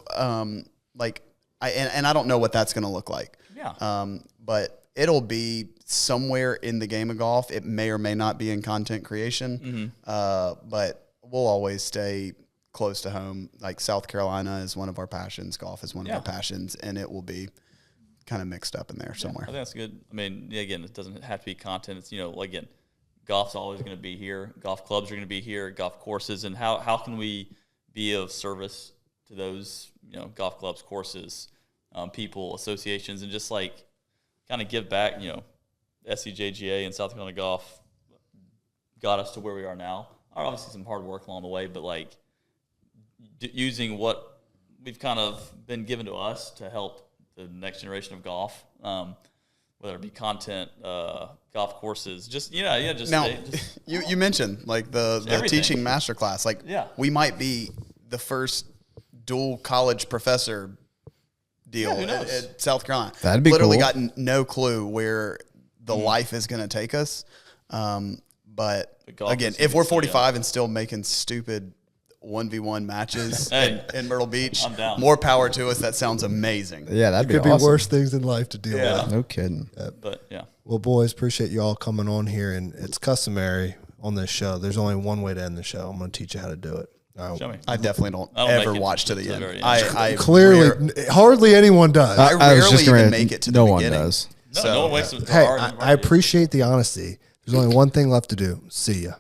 Speaker 4: I don't know what that's going to look like.
Speaker 3: Yeah.
Speaker 4: But it'll be somewhere in the game of golf. It may or may not be in content creation. But we'll always stay close to home. South Carolina is one of our passions. Golf is one of our passions, and it will be kind of mixed up in there somewhere.
Speaker 3: I think that's good. I mean, again, it doesn't have to be content. It's, again, golf's always going to be here. Golf clubs are going to be here, golf courses. And how can we be of service to those, golf clubs, courses, people, associations, and just kind of give back, SCJGA and South Carolina Golf got us to where we are now. Obviously some hard work along the way, but using what we've kind of been given to us to help the next generation of golf. whether it be content, golf courses, just
Speaker 4: Now, you mentioned like the
Speaker 3: everything.
Speaker 4: teaching masterclass. Like,
Speaker 3: Yeah.
Speaker 4: we might be the first dual college professor deal
Speaker 3: who knows?
Speaker 4: at South Carolina.
Speaker 1: That'd be
Speaker 4: literally
Speaker 1: cool.
Speaker 4: got no clue where the life is going to take us. But
Speaker 3: golf
Speaker 4: again,
Speaker 3: is
Speaker 4: if we're
Speaker 3: so
Speaker 4: 45 and still making stupid 1v1 matches
Speaker 3: Hey,
Speaker 4: in Myrtle Beach,
Speaker 3: I'm down.
Speaker 4: more power to us. That sounds amazing.
Speaker 1: Yeah, that'd
Speaker 2: Could
Speaker 1: be
Speaker 2: be
Speaker 1: awesome.
Speaker 2: worse things in life to deal with.
Speaker 1: No kidding.
Speaker 3: but yeah.
Speaker 2: Well, boys, appreciate you all coming on here, and it's customary on this show. There's only one way to end the show. I'm going to teach you how to do it. All right.
Speaker 3: Show me.
Speaker 4: I definitely don't
Speaker 3: I don't
Speaker 4: ever
Speaker 3: make it
Speaker 4: watch to
Speaker 3: to
Speaker 4: the
Speaker 3: the
Speaker 4: end.
Speaker 3: very end.
Speaker 4: I
Speaker 2: Clearly, hardly anyone does.
Speaker 4: I
Speaker 1: I was
Speaker 4: rarely
Speaker 1: just
Speaker 4: even
Speaker 1: gonna-
Speaker 4: make it to
Speaker 1: no
Speaker 4: the
Speaker 1: one
Speaker 4: beginning.
Speaker 1: does.
Speaker 3: No,
Speaker 4: So,
Speaker 3: no one wakes up.
Speaker 2: Hey, I appreciate the honesty. There's only one thing left to do. See ya.